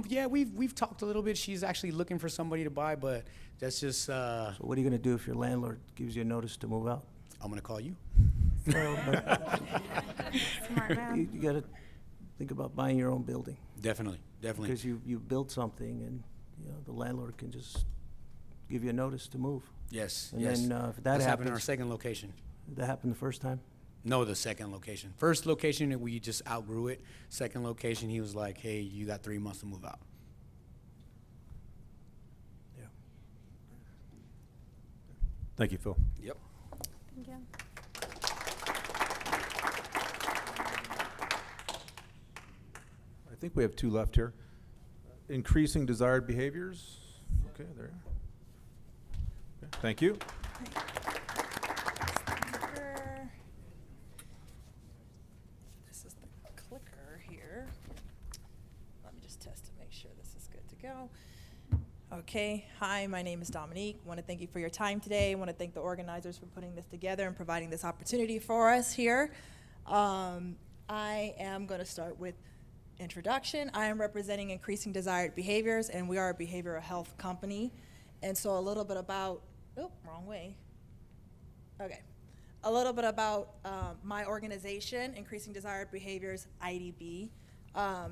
Yeah, we've talked a little bit. She's actually looking for somebody to buy, but that's just. So what are you going to do if your landlord gives you a notice to move out? I'm gonna call you. Smart man. You got to think about buying your own building. Definitely. Because you built something, and the landlord can just give you a notice to move. Yes. And yes. then if that That's happened happens, in our second location. did that happened the first time? No, the second location. First location, we just outgrew it. Second location, he was like, "Hey, you got 3 months to move out." Yeah. Thank you, Phil. Yep. Thank you. I think we have 2 left here. Increasing desired behaviors. Okay, there. Okay, thank you. This is the clicker here. Let me just test to make sure this is good to go. Okay, hi, my name is Dominique. I want to thank you for your time today. I want to thank the organizers for putting this together and providing this opportunity for us here. I am going to start with introduction. I am representing Increasing Desired Behaviors, and we are a behavioral health company. And so a little bit about, wrong way. Okay. A little bit about my organization, Increasing Desired Behaviors, IDB,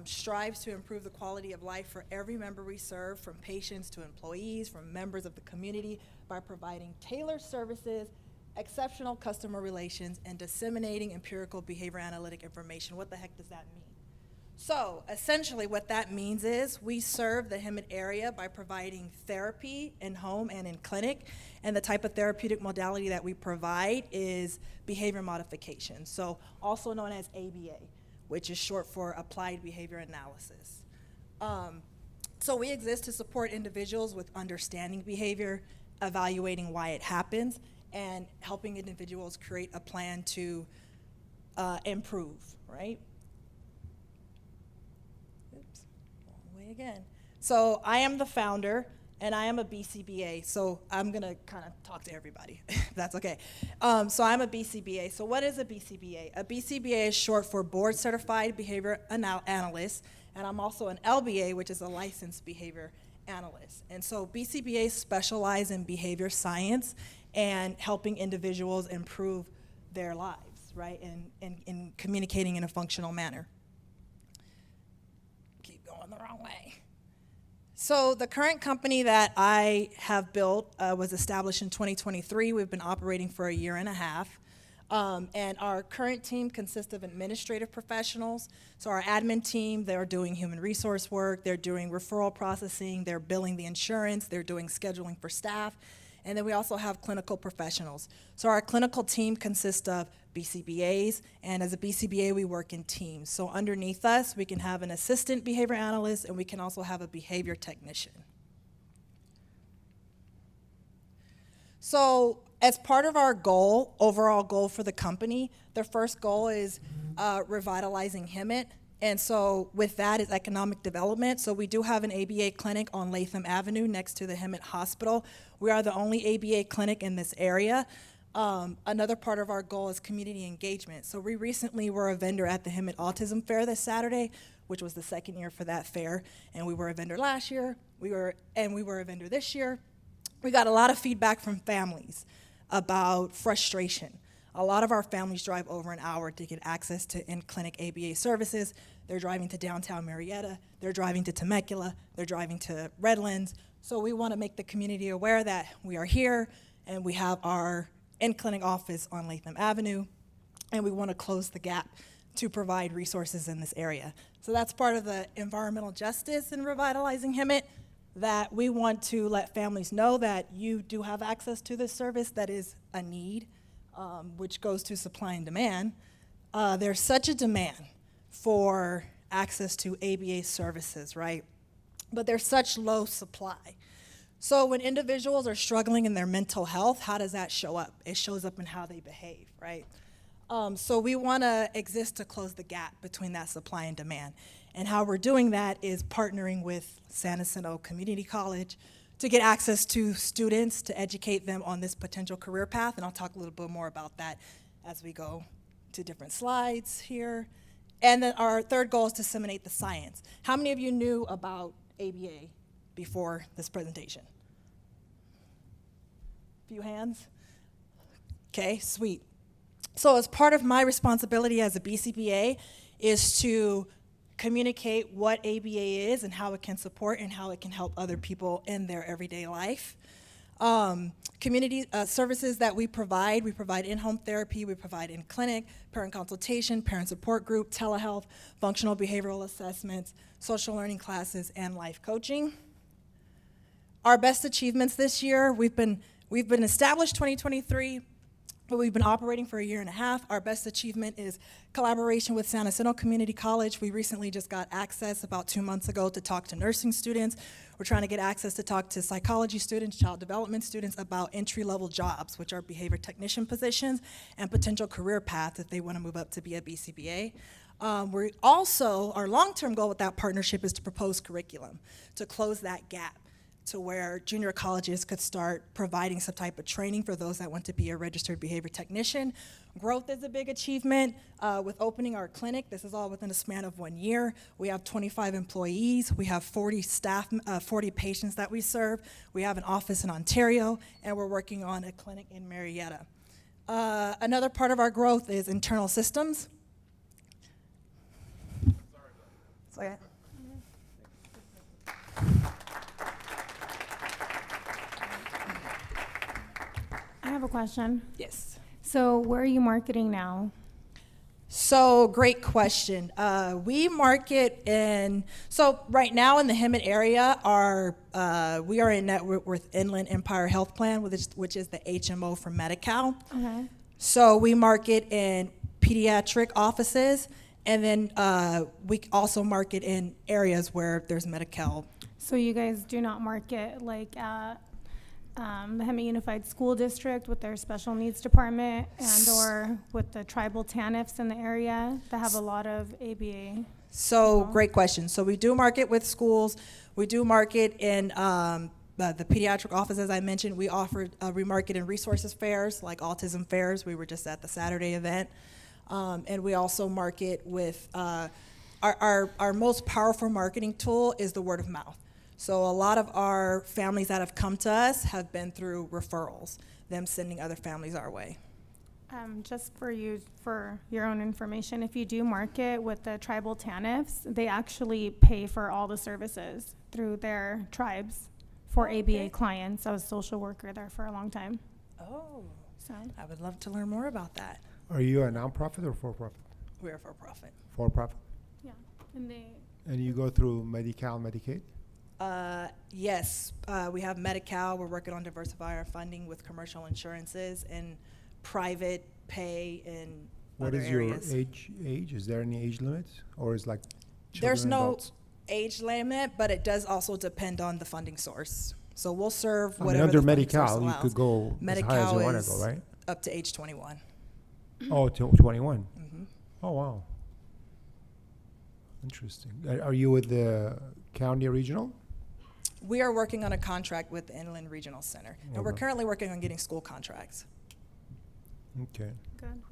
strives to improve the quality of life for every member we serve, from patients to employees, from members of the community, by providing tailored services, exceptional customer relations, and disseminating empirical behavior analytic information. What the heck does that mean? So essentially what that means is we serve the Hemet area by providing therapy in home and in clinic, and the type of therapeutic modality that we provide is behavior modification, so also known as ABA, which is short for Applied Behavior Analysis. So we exist to support individuals with understanding behavior, evaluating why it happens, and helping individuals create a plan to improve, right? Oops, wrong way again. So I am the founder, and I am a BCBA, so I'm gonna kind of talk to everybody, if that's okay. So I'm a BCBA. So what is a BCBA? A BCBA is short for Board Certified Behavior Analyst, and I'm also an LBA, which is a Licensed Behavior Analyst. And so BCBAs specialize in behavior science and helping individuals improve their lives, right, and in communicating in a functional manner. Keep going the wrong way. So the current company that I have built was established in 2023. We've been operating for a year and a half. And our current team consists of administrative professionals. So our admin team, they're doing human resource work, they're doing referral processing, they're billing the insurance, they're doing scheduling for staff. And then we also have clinical professionals. So our clinical team consists of BCBAs, and as a BCBA, we work in teams. So underneath us, we can have an assistant behavior analyst, and we can also have a behavior technician. So as part of our goal, overall goal for the company, the first goal is revitalizing Hemet. And so with that is economic development. So we do have an ABA clinic on Latham Avenue next to the Hemet Hospital. We are the only ABA clinic in this area. Another part of our goal is community engagement. So we recently were a vendor at the Hemet Autism Fair this Saturday, which was the second year for that fair. And we were a vendor last year, we were a vendor this year. We got a lot of feedback from families about frustration. A lot of our families drive over an hour to get access to in-clinic ABA services. They're driving to downtown Marietta, they're driving to Temecula, they're driving to Redlands. So we want to make the community aware that we are here and we have our in-clinic office on Latham Avenue, and we want to close the gap to provide resources in this area. So that's part of the environmental justice in revitalizing Hemet, that we want to let families know that you do have access to this service that is a need, which goes to supply and demand. There's such a demand for access to ABA services, right? But there's such low supply. So when individuals are struggling in their mental health, how does that show up? It shows up in how they behave, right? So we want to exist to close the gap between that supply and demand. And how we're doing that is partnering with San Jacinto Community College to get access to students, to educate them on this potential career path. And I'll talk a little bit more about that as we go to different slides here. And then our third goal is to disseminate the science. How many of you knew about ABA before this presentation? Few hands? Okay, sweet. So as part of my responsibility as a BCBA is to communicate what ABA is and how it can support and how it can help other people in their everyday life. Community services that we provide in-home therapy, we provide in-clinic, parent consultation, parent support group, telehealth, functional behavioral assessments, social learning classes, and life coaching. Our best achievements this year, we've been established 2023, but we've been operating for a year and a half. Our best achievement is collaboration with San Jacinto Community College. We recently just got access about 2 months ago to talk to nursing students. We're trying to get access to talk to psychology students, child development students about entry-level jobs, which are behavior technician positions, and potential career paths if they want to move up to be a BCBA. We also, our long-term goal with that partnership is to propose curriculum to close that gap, to where junior colleges could start providing some type of training for those that want to be a registered behavior technician. Growth is a big achievement. With opening our clinic, this is all within a span of 1 year. We have 25 employees. We have 40 staff, 40 patients that we serve. We have an office in Ontario, and we're working on a clinic in Marietta. Another part of our growth is internal systems. Sorry. I have a question. Yes. So where are you marketing now? So great question. We market so right now in the Hemet area, we are in network with Inland Empire Health Plan, which is the HMO for Medi-Cal. Okay. So we market in pediatric offices, and then we also market in areas where there's Medi-Cal. So you guys do not market like at the Hemet Unified School District with their special needs department and or with the tribal TANFs in the area that have a lot of ABA? So great question. So we do market with schools. We do market in the pediatric office, as I mentioned. We market in resources fairs like autism fairs. We were just at the Saturday event. And we also market with, our most powerful marketing tool is the word of mouth. So a lot of our families that have come to us have been through referrals, them sending other families our way. Just for your own information, if you do market with the tribal TANFs, they actually pay for all the services through their tribes for ABA clients. I was a social worker there for a long time. Oh, so I would love to learn more about that. Are you a nonprofit or for-profit? We're for profit. For-profit. yeah, And you go through Medi-Cal, Medicaid? Yes, we have Medi-Cal. We're working on diversifying our funding with commercial insurances and private pay in What other is your areas. age? Is there any age limit? Or is like children There's and no adults? age limit, but it does also depend on the funding source. So we'll serve I mean, whatever under the funding source Medi-Cal, you allows. could go as high as Medi-Cal you want to is go, right? up to age 21. Oh, till 21. Mhm. Oh, wow. Interesting. Are you with the county or regional? We are working on a contract with the Inland Regional Center, and we're Okay. currently working on getting school contracts. Okay. good.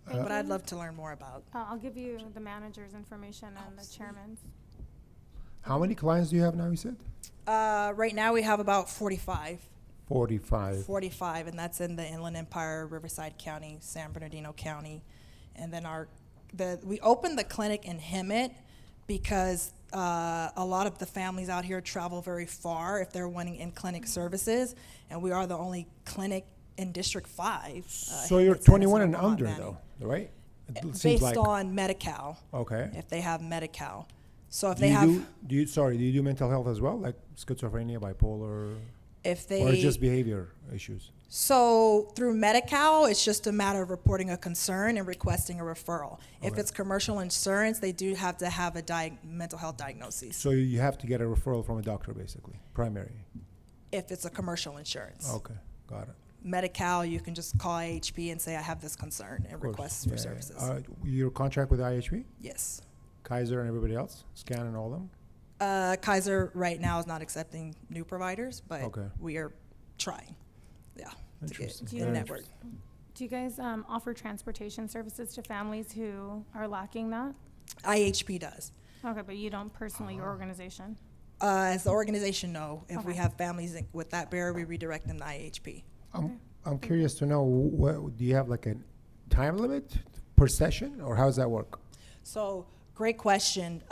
But I'd love to learn more about. I'll give you the manager's information and the chairman's. How many clients do you have now, you said? Right now, we have about 45. 45. 45, and that's in the Inland Empire, Riverside County, San Bernardino County. And then we opened the clinic in Hemet because a lot of the families out here travel very far if they're wanting in-clinic services, and we are the only clinic in District 5. So you're that's in 21 and Sonoma, under, Manning. though, right? It seems Based like- on Medi-Cal. Okay. If they have Medi-Cal. So if Do they you have, do you do mental health as well, like schizophrenia, bipolar, if or they, just behavior issues? so through Medi-Cal, it's just a matter of reporting a concern and requesting a referral. If Okay. it's commercial insurance, they do have to have a mental health diagnosis. So you have to get a referral from a doctor, basically, primary. If it's a commercial insurance. Okay, got it. Medi-Cal, you can just call IHP and say, I have this concern, and Of course, request for yeah. services. Your contract with IHP? Yes. Kaiser and everybody else? Scan and all of them? Kaiser right now is not accepting new providers, but Okay. we are trying, to get Interesting. the Very network. Do you guys offer transportation services to families who are lacking that? IHP does. Okay, but you don't personally, your organization? As the organization, no. If we Okay. have families with that barrier, we redirect them to IHP. I'm curious to know, what, do you have like a time limit per session, or how does that work? So, great question.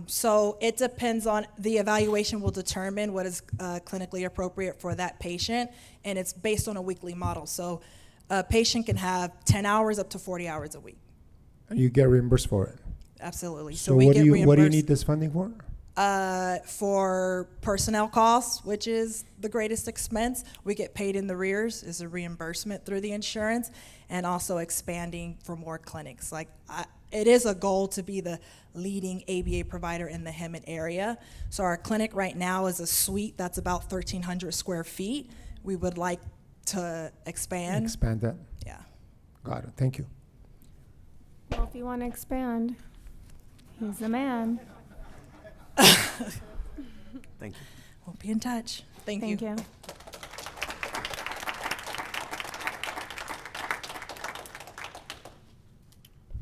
So it depends on, the evaluation will determine what is clinically appropriate for that patient, and it's based on a weekly model. So a patient can have 10 hours up to 40 hours a week. And you get reimbursed for it? Absolutely. So we what get do you reimbursed need this funding for? for personnel costs, which is the greatest expense. We get paid in the rears as a reimbursement through the insurance, and also expanding for more clinics. Like, it is a goal to be the leading ABA provider in the Hemet area. So our clinic right now is a suite that's about 1,300 square feet. We would like to expand. Expand that? Yeah. Got it, thank you. Well, if you want to expand, he's the man. Thank you. We'll be in touch. Thank you. Thank you.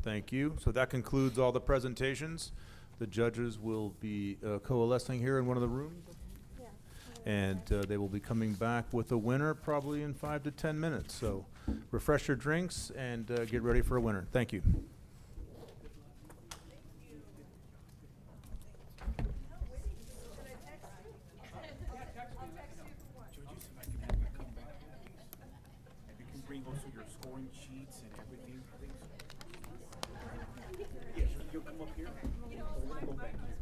Thank you. So that concludes all the presentations. The judges will be coalescing here in one of the rooms. And they will be coming back with a winner probably in 5 to 10 minutes. So refresh your drinks and get ready for a winner. Thank you. Bring also your scoring sheets and everything. Yes, you'll come up here. We're gonna go back here.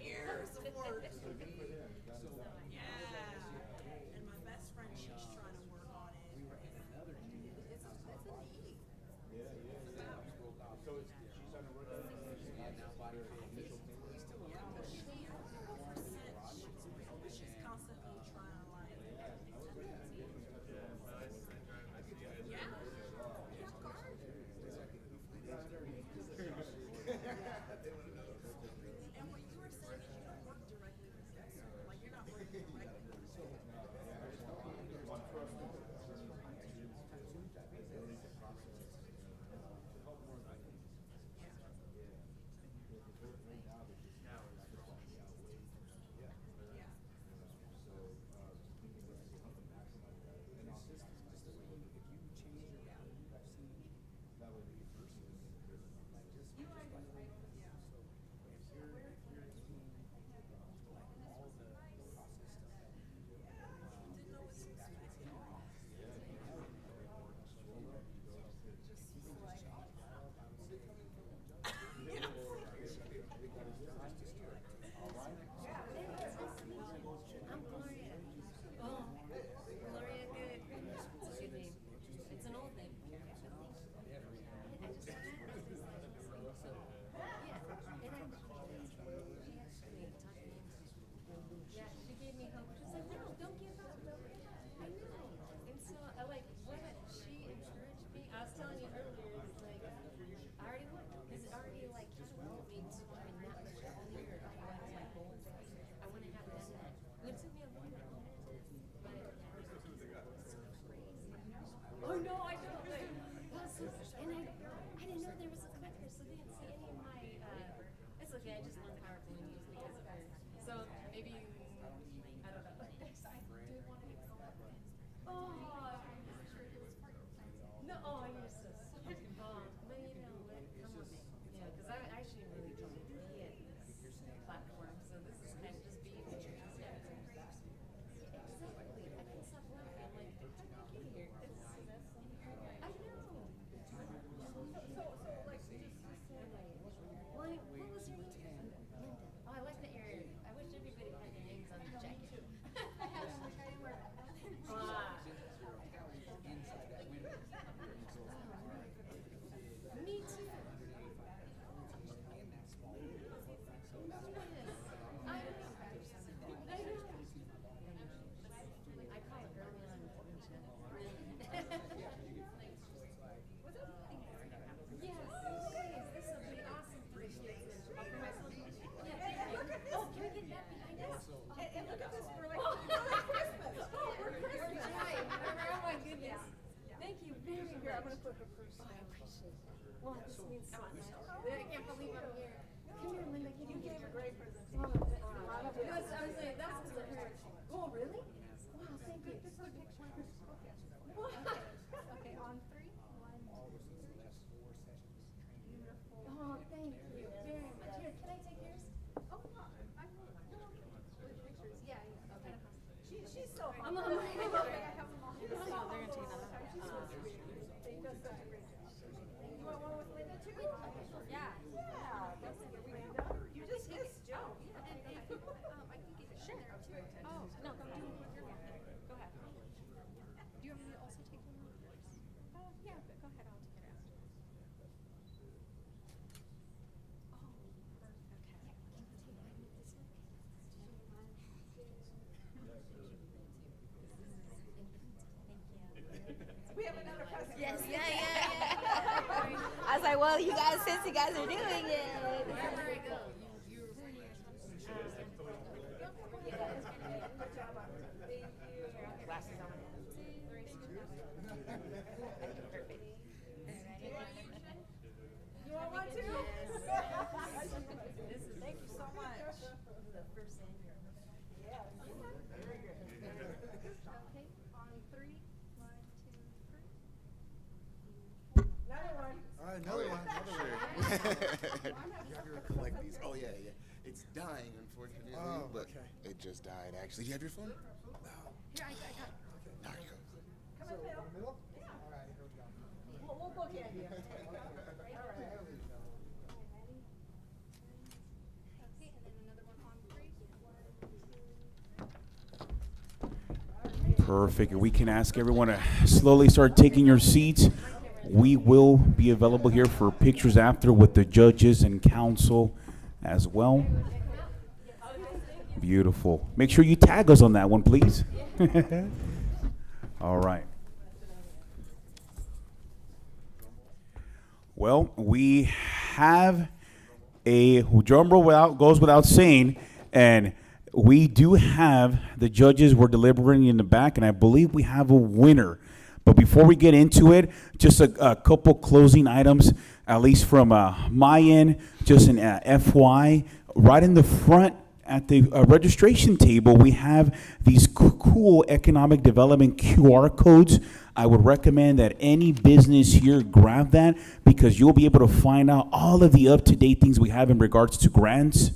Years of work. Yeah. And my best friend, she's trying to work on it. It's a need. So she's trying to work on it. She's constantly trying to like. And what you were saying is you don't work directly with the customer. Like you're not working directly with the customer. I'm Gloria. Oh, Gloria, good. It's a good name. It's an old name. I just had this name. So, yeah. And she actually talked me into it. Yeah, she gave me hope. She was like, no, don't give up. I know. And so, what she encouraged me. I was telling you earlier, it's like, I already won. Because it already, catapulted me to becoming that much clearer about what my goals are. I want to have done that. And it took me a long time, but it's so crazy. Oh no, I don't. And I didn't know there was a clicker, so they didn't see any of my. It's okay. I just learned PowerPoint use because of her. So maybe I don't know. I do want to go up. Oh, no. Oh, you're so sweet. But you know what? Come with me. Yeah, because I actually really don't be at this platform, so this is kind of just being here. Exactly. I can stop laughing. I'm like, how did I get here? I know. What was your name? Linda. Oh, I like that you're. I wish everybody had their names on their jacket. Me too. I call it early on. Yes, please. This will be awesome for you. Oh, can we get that behind us? And look at this, we're like, Christmas. Oh, we're Christmas. Oh my goodness. Thank you very much. Here, I'm gonna put the first. Oh, I appreciate it. Well, this means so much. I can't believe I'm here. Come here, Linda. Can You gave a great presentation. I was saying, that's because of her. Oh, really? Wow, thank you. Wow. Okay, on 3. 1, 2, 3. Beautiful. Oh, thank you very much. Here, can I take yours? Oh, I pictures. Yeah, yeah. Okay. She's so I'm humble. on my Okay, I have them all. They're gonna take another one. She's so sweet. She does such a great job. You want one with Linda too? Yeah. Yeah, that's it. Linda, you just missed Joe. I can get it sure. Oh, no, I'm doing it with your one. Go ahead. Do you want me to also take one? Yeah, but go ahead. I'll take it after. Oh, perfect. Okay. We have another president. Yes, yeah. I was like, well, you guys, since you guys are doing it. Wherever I go, Glasses on. You want one too? Thank you so much. the first thing. Yes. Very good. Okay, on 3. 1, 2, 3. Another one. All right, another one. You have to collect these. Oh yeah, yeah. It's dying, unfortunately, but it just died. Actually, you have your phone? No. Here, I got it. There you go. Come in, Bill. Middle? Yeah. All right, here we go. We'll bookend you. All right. Okay, and then another Perfect. We can ask everyone to slowly start taking your seats. We will be available here for pictures after with the judges and council as well. Beautiful. Make sure you tag us on that one, please. All right. Well, we have a drum roll goes without saying, and we do have the judges were deliberating in the back, and I believe we have a winner. But before we get into it, just a couple closing items, at least from my end, just an FY. Right in the front at the registration table, we have these cool economic development QR codes. I would recommend that any business here grab that, because you'll be able to find out all of the up-to-date things we have in regards to grants,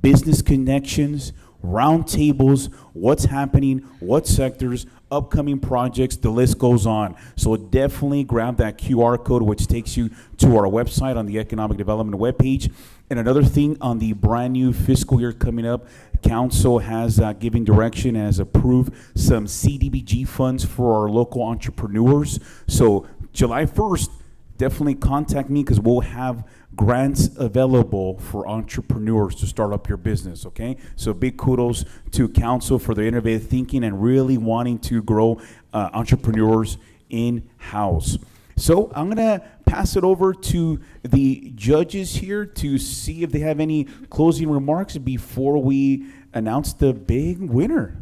business connections, roundtables, what's happening, what sectors, upcoming projects, the list goes on. So definitely grab that QR code, which takes you to our website on the Economic Development webpage. And another thing, on the brand new fiscal year coming up, Council has given direction, has approved some CDBG funds for our local entrepreneurs. So July 1st, definitely contact me, because we'll have grants available for entrepreneurs to start up your business, okay? So big kudos to Council for their innovative thinking and really wanting to grow entrepreneurs in-house. So I'm going to pass it over to the judges here to see if they have any closing remarks before we announce the big winner.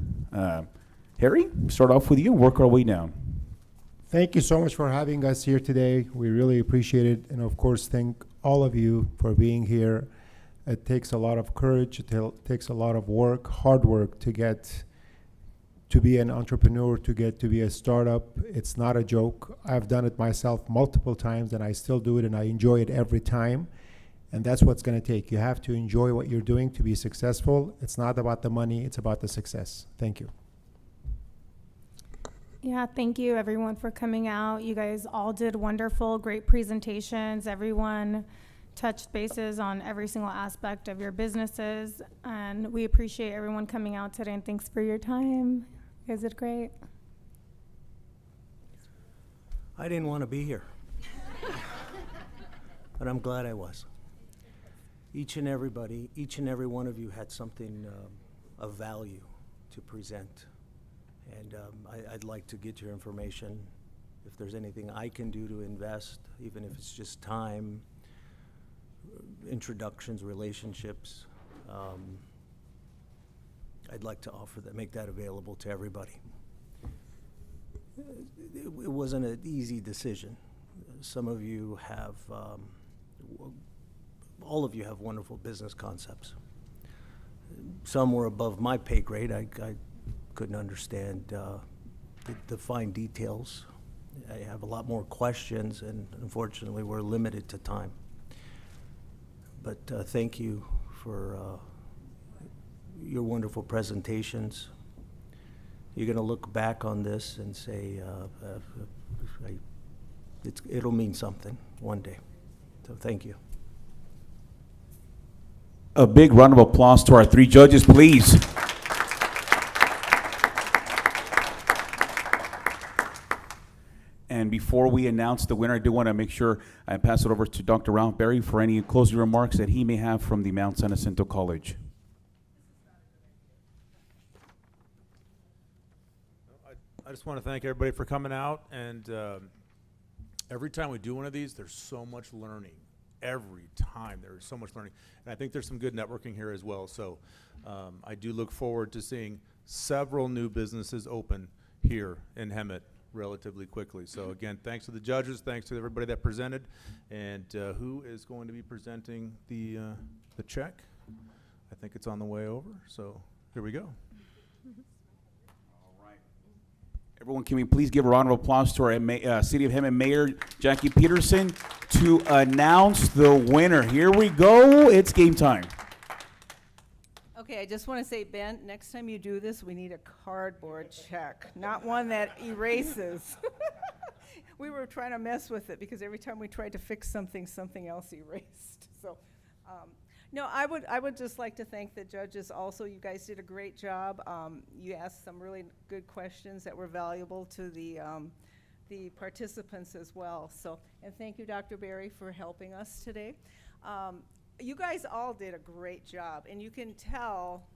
Harry, start off with you and work our way down. Thank you so much for having us here today. We really appreciate it. And of course, thank all of you for being here. It takes a lot of courage. It takes a lot of work, hard work, to get to be an entrepreneur, to get to be a startup. It's not a joke. I've done it myself multiple times, and I still do it, and I enjoy it every time. And that's what's going to take. You have to enjoy what you're doing to be successful. It's not about the money. It's about the success. Thank you. Yeah, thank you everyone for coming out. You guys all did wonderful, great presentations. Everyone touched bases on every single aspect of your businesses, and we appreciate everyone coming out today, and thanks for your time. You guys did great. I didn't want to be here, but I'm glad I was. Each and every one of you had something of value to present. And I'd like to get your information. If there's anything I can do to invest, even if it's just time, introductions, relationships, I'd like to offer that, make that available to everybody. It wasn't an easy decision. Some of you have, all of you have wonderful business concepts. Some were above my pay grade. I couldn't understand the fine details. I have a lot more questions, and unfortunately we're limited to time. But thank you for your wonderful presentations. You're going to look back on this and say, it'll mean something one day. So thank you. A big round of applause to our three judges, please. And before we announce the winner, I do want to make sure I pass it over to Dr. Ralph Berry for any closing remarks that he may have from the Mount San Jacinto College. I just want to thank everybody for coming out. And every time we do one of these, there's so much learning. Every time there's so much learning. And I think there's some good networking here as well. So I do look forward to seeing several new businesses open here in Hemet relatively quickly. So again, thanks to the judges, thanks to everybody that presented. And who is going to be presenting the check? I think it's on the way over. So here we go. Everyone, can we please give a round of applause to our City of Hemet Mayor, Jackie Peterson, to announce the winner. Here we go. It's game time. Okay, I just want to say, Ben, next time you do this, we need a cardboard check, not one that erases. We were trying to mess with it because every time we tried to fix something, something else erased. So No, I would just like to thank the judges also. You guys did a great job. You asked some really good questions that were valuable to the participants as well. So, and thank you, Dr. Berry, for helping us today. You guys all did a great job, and you can tell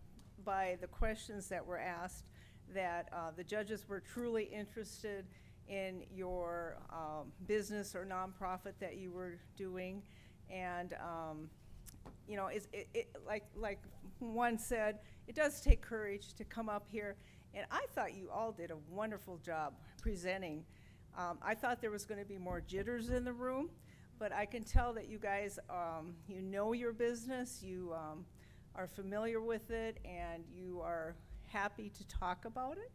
by the questions that were asked that the judges were truly interested in your business or nonprofit that you were doing. And you know, like one said, it does take courage to come up here. And I thought you all did a wonderful job presenting. I thought there was going to be more jitters in the room, but I can tell that you guys, you know your business, you are familiar with it, and you are happy to talk about it.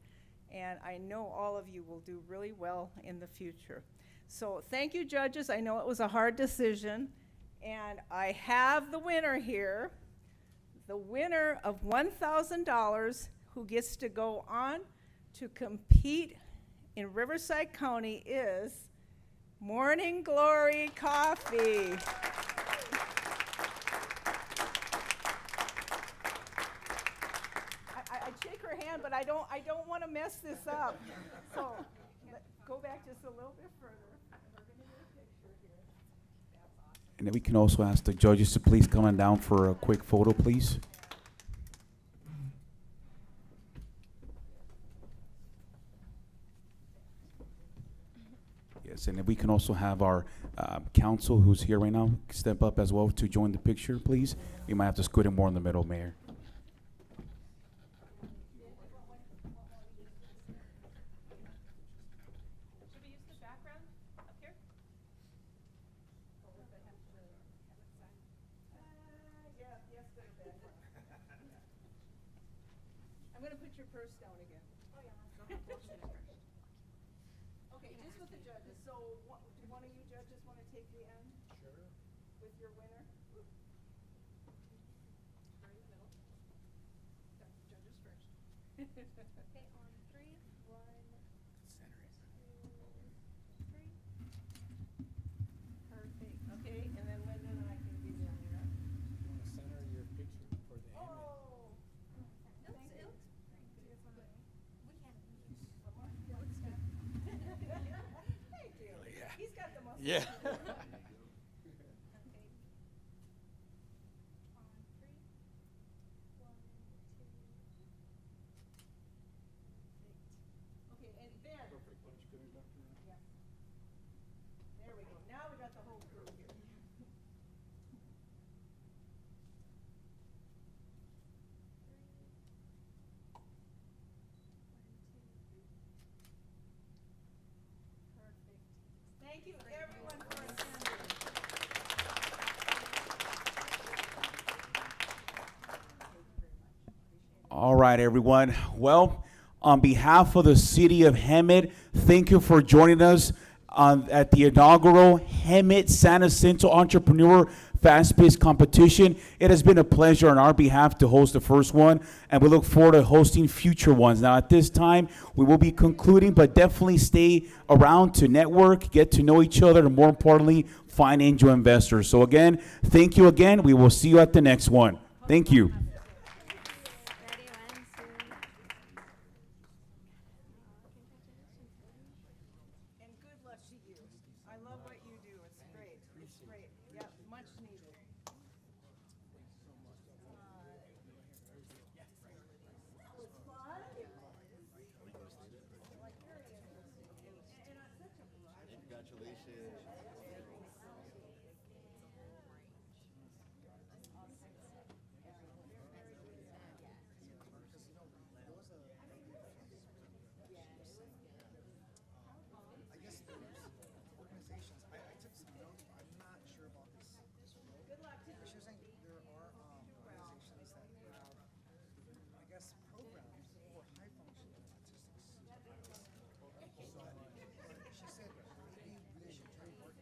And I know all of you will do really well in the future. So thank you, judges. I know it was a hard decision. And I have the winner here. The winner of $1,000 who gets to go on to compete in Riverside County is Morning Glory Coffee. I'd shake her hand, but I don't want to mess this up. So go back just a little bit further. And then we can also ask the judges to please come on down for a quick photo, please. Yes, and then we can also have our counsel who's here right now step up as well to join the picture, please. We might have to scoot him more in the middle, Mayor. I'm going to put your purse down again. Oh, yeah. Okay, just with the judges. So, do one of you judges want to take the end? Sure. With your winner? Right in the middle. Judges first. Okay, on 3, 1, 2, 3. Perfect. Okay, and then Linda and I can be down here. You want to center your picture for the Oh. He's got the muscle. Yeah. Okay, and then. Perfect. Yeah. There we go. Now we got the whole crew here. Perfect. Thank you, everyone, for attending. All right, everyone. Well, on behalf of the city of Hemet, thank you for joining us at the inaugural Hemet-San Jacinto Entrepreneur Fast-Paced Competition. It has been a pleasure on our behalf to host the first one, and we look forward to hosting future ones. Now, at this time, we will be concluding, but definitely stay around to network, get to know each other, and more importantly, find angel investors. So again, thank you again. We will see you at the next one. Thank you. And good luck to you. I love what you do. It's great. It's great. Yeah, much needed. That was fun. I guess there's organizations, I took some notes, I'm not sure about this. Good luck to But she was saying there are organizations that have, I guess, programs for high functioning autistics. So she said maybe we should try working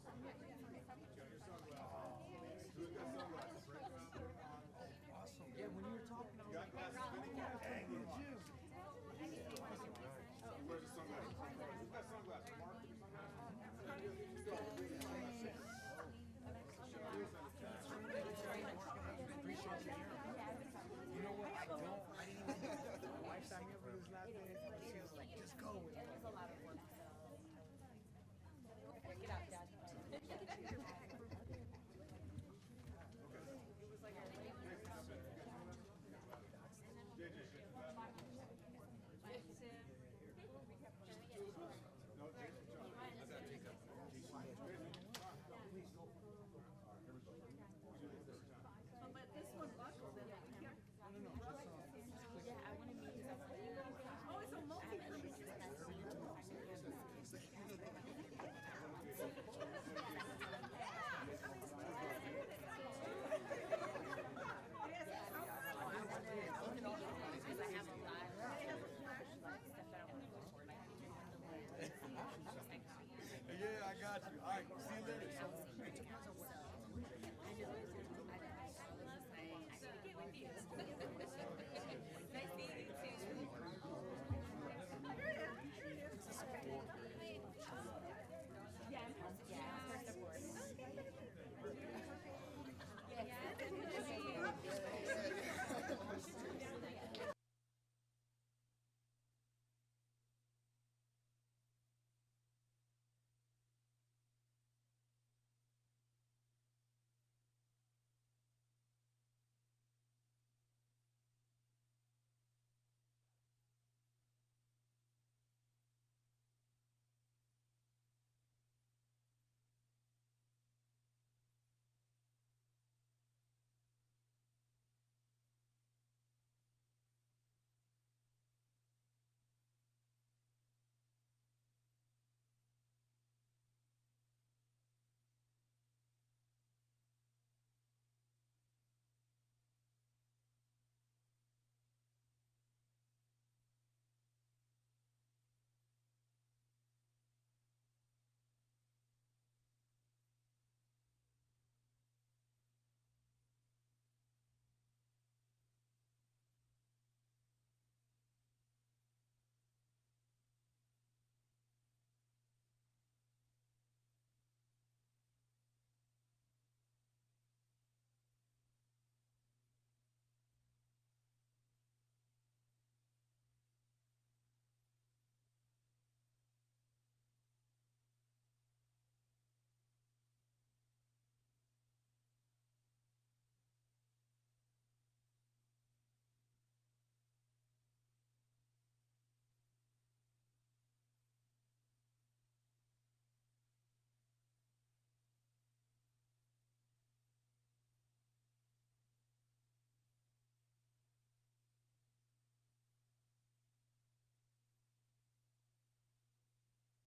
Yeah.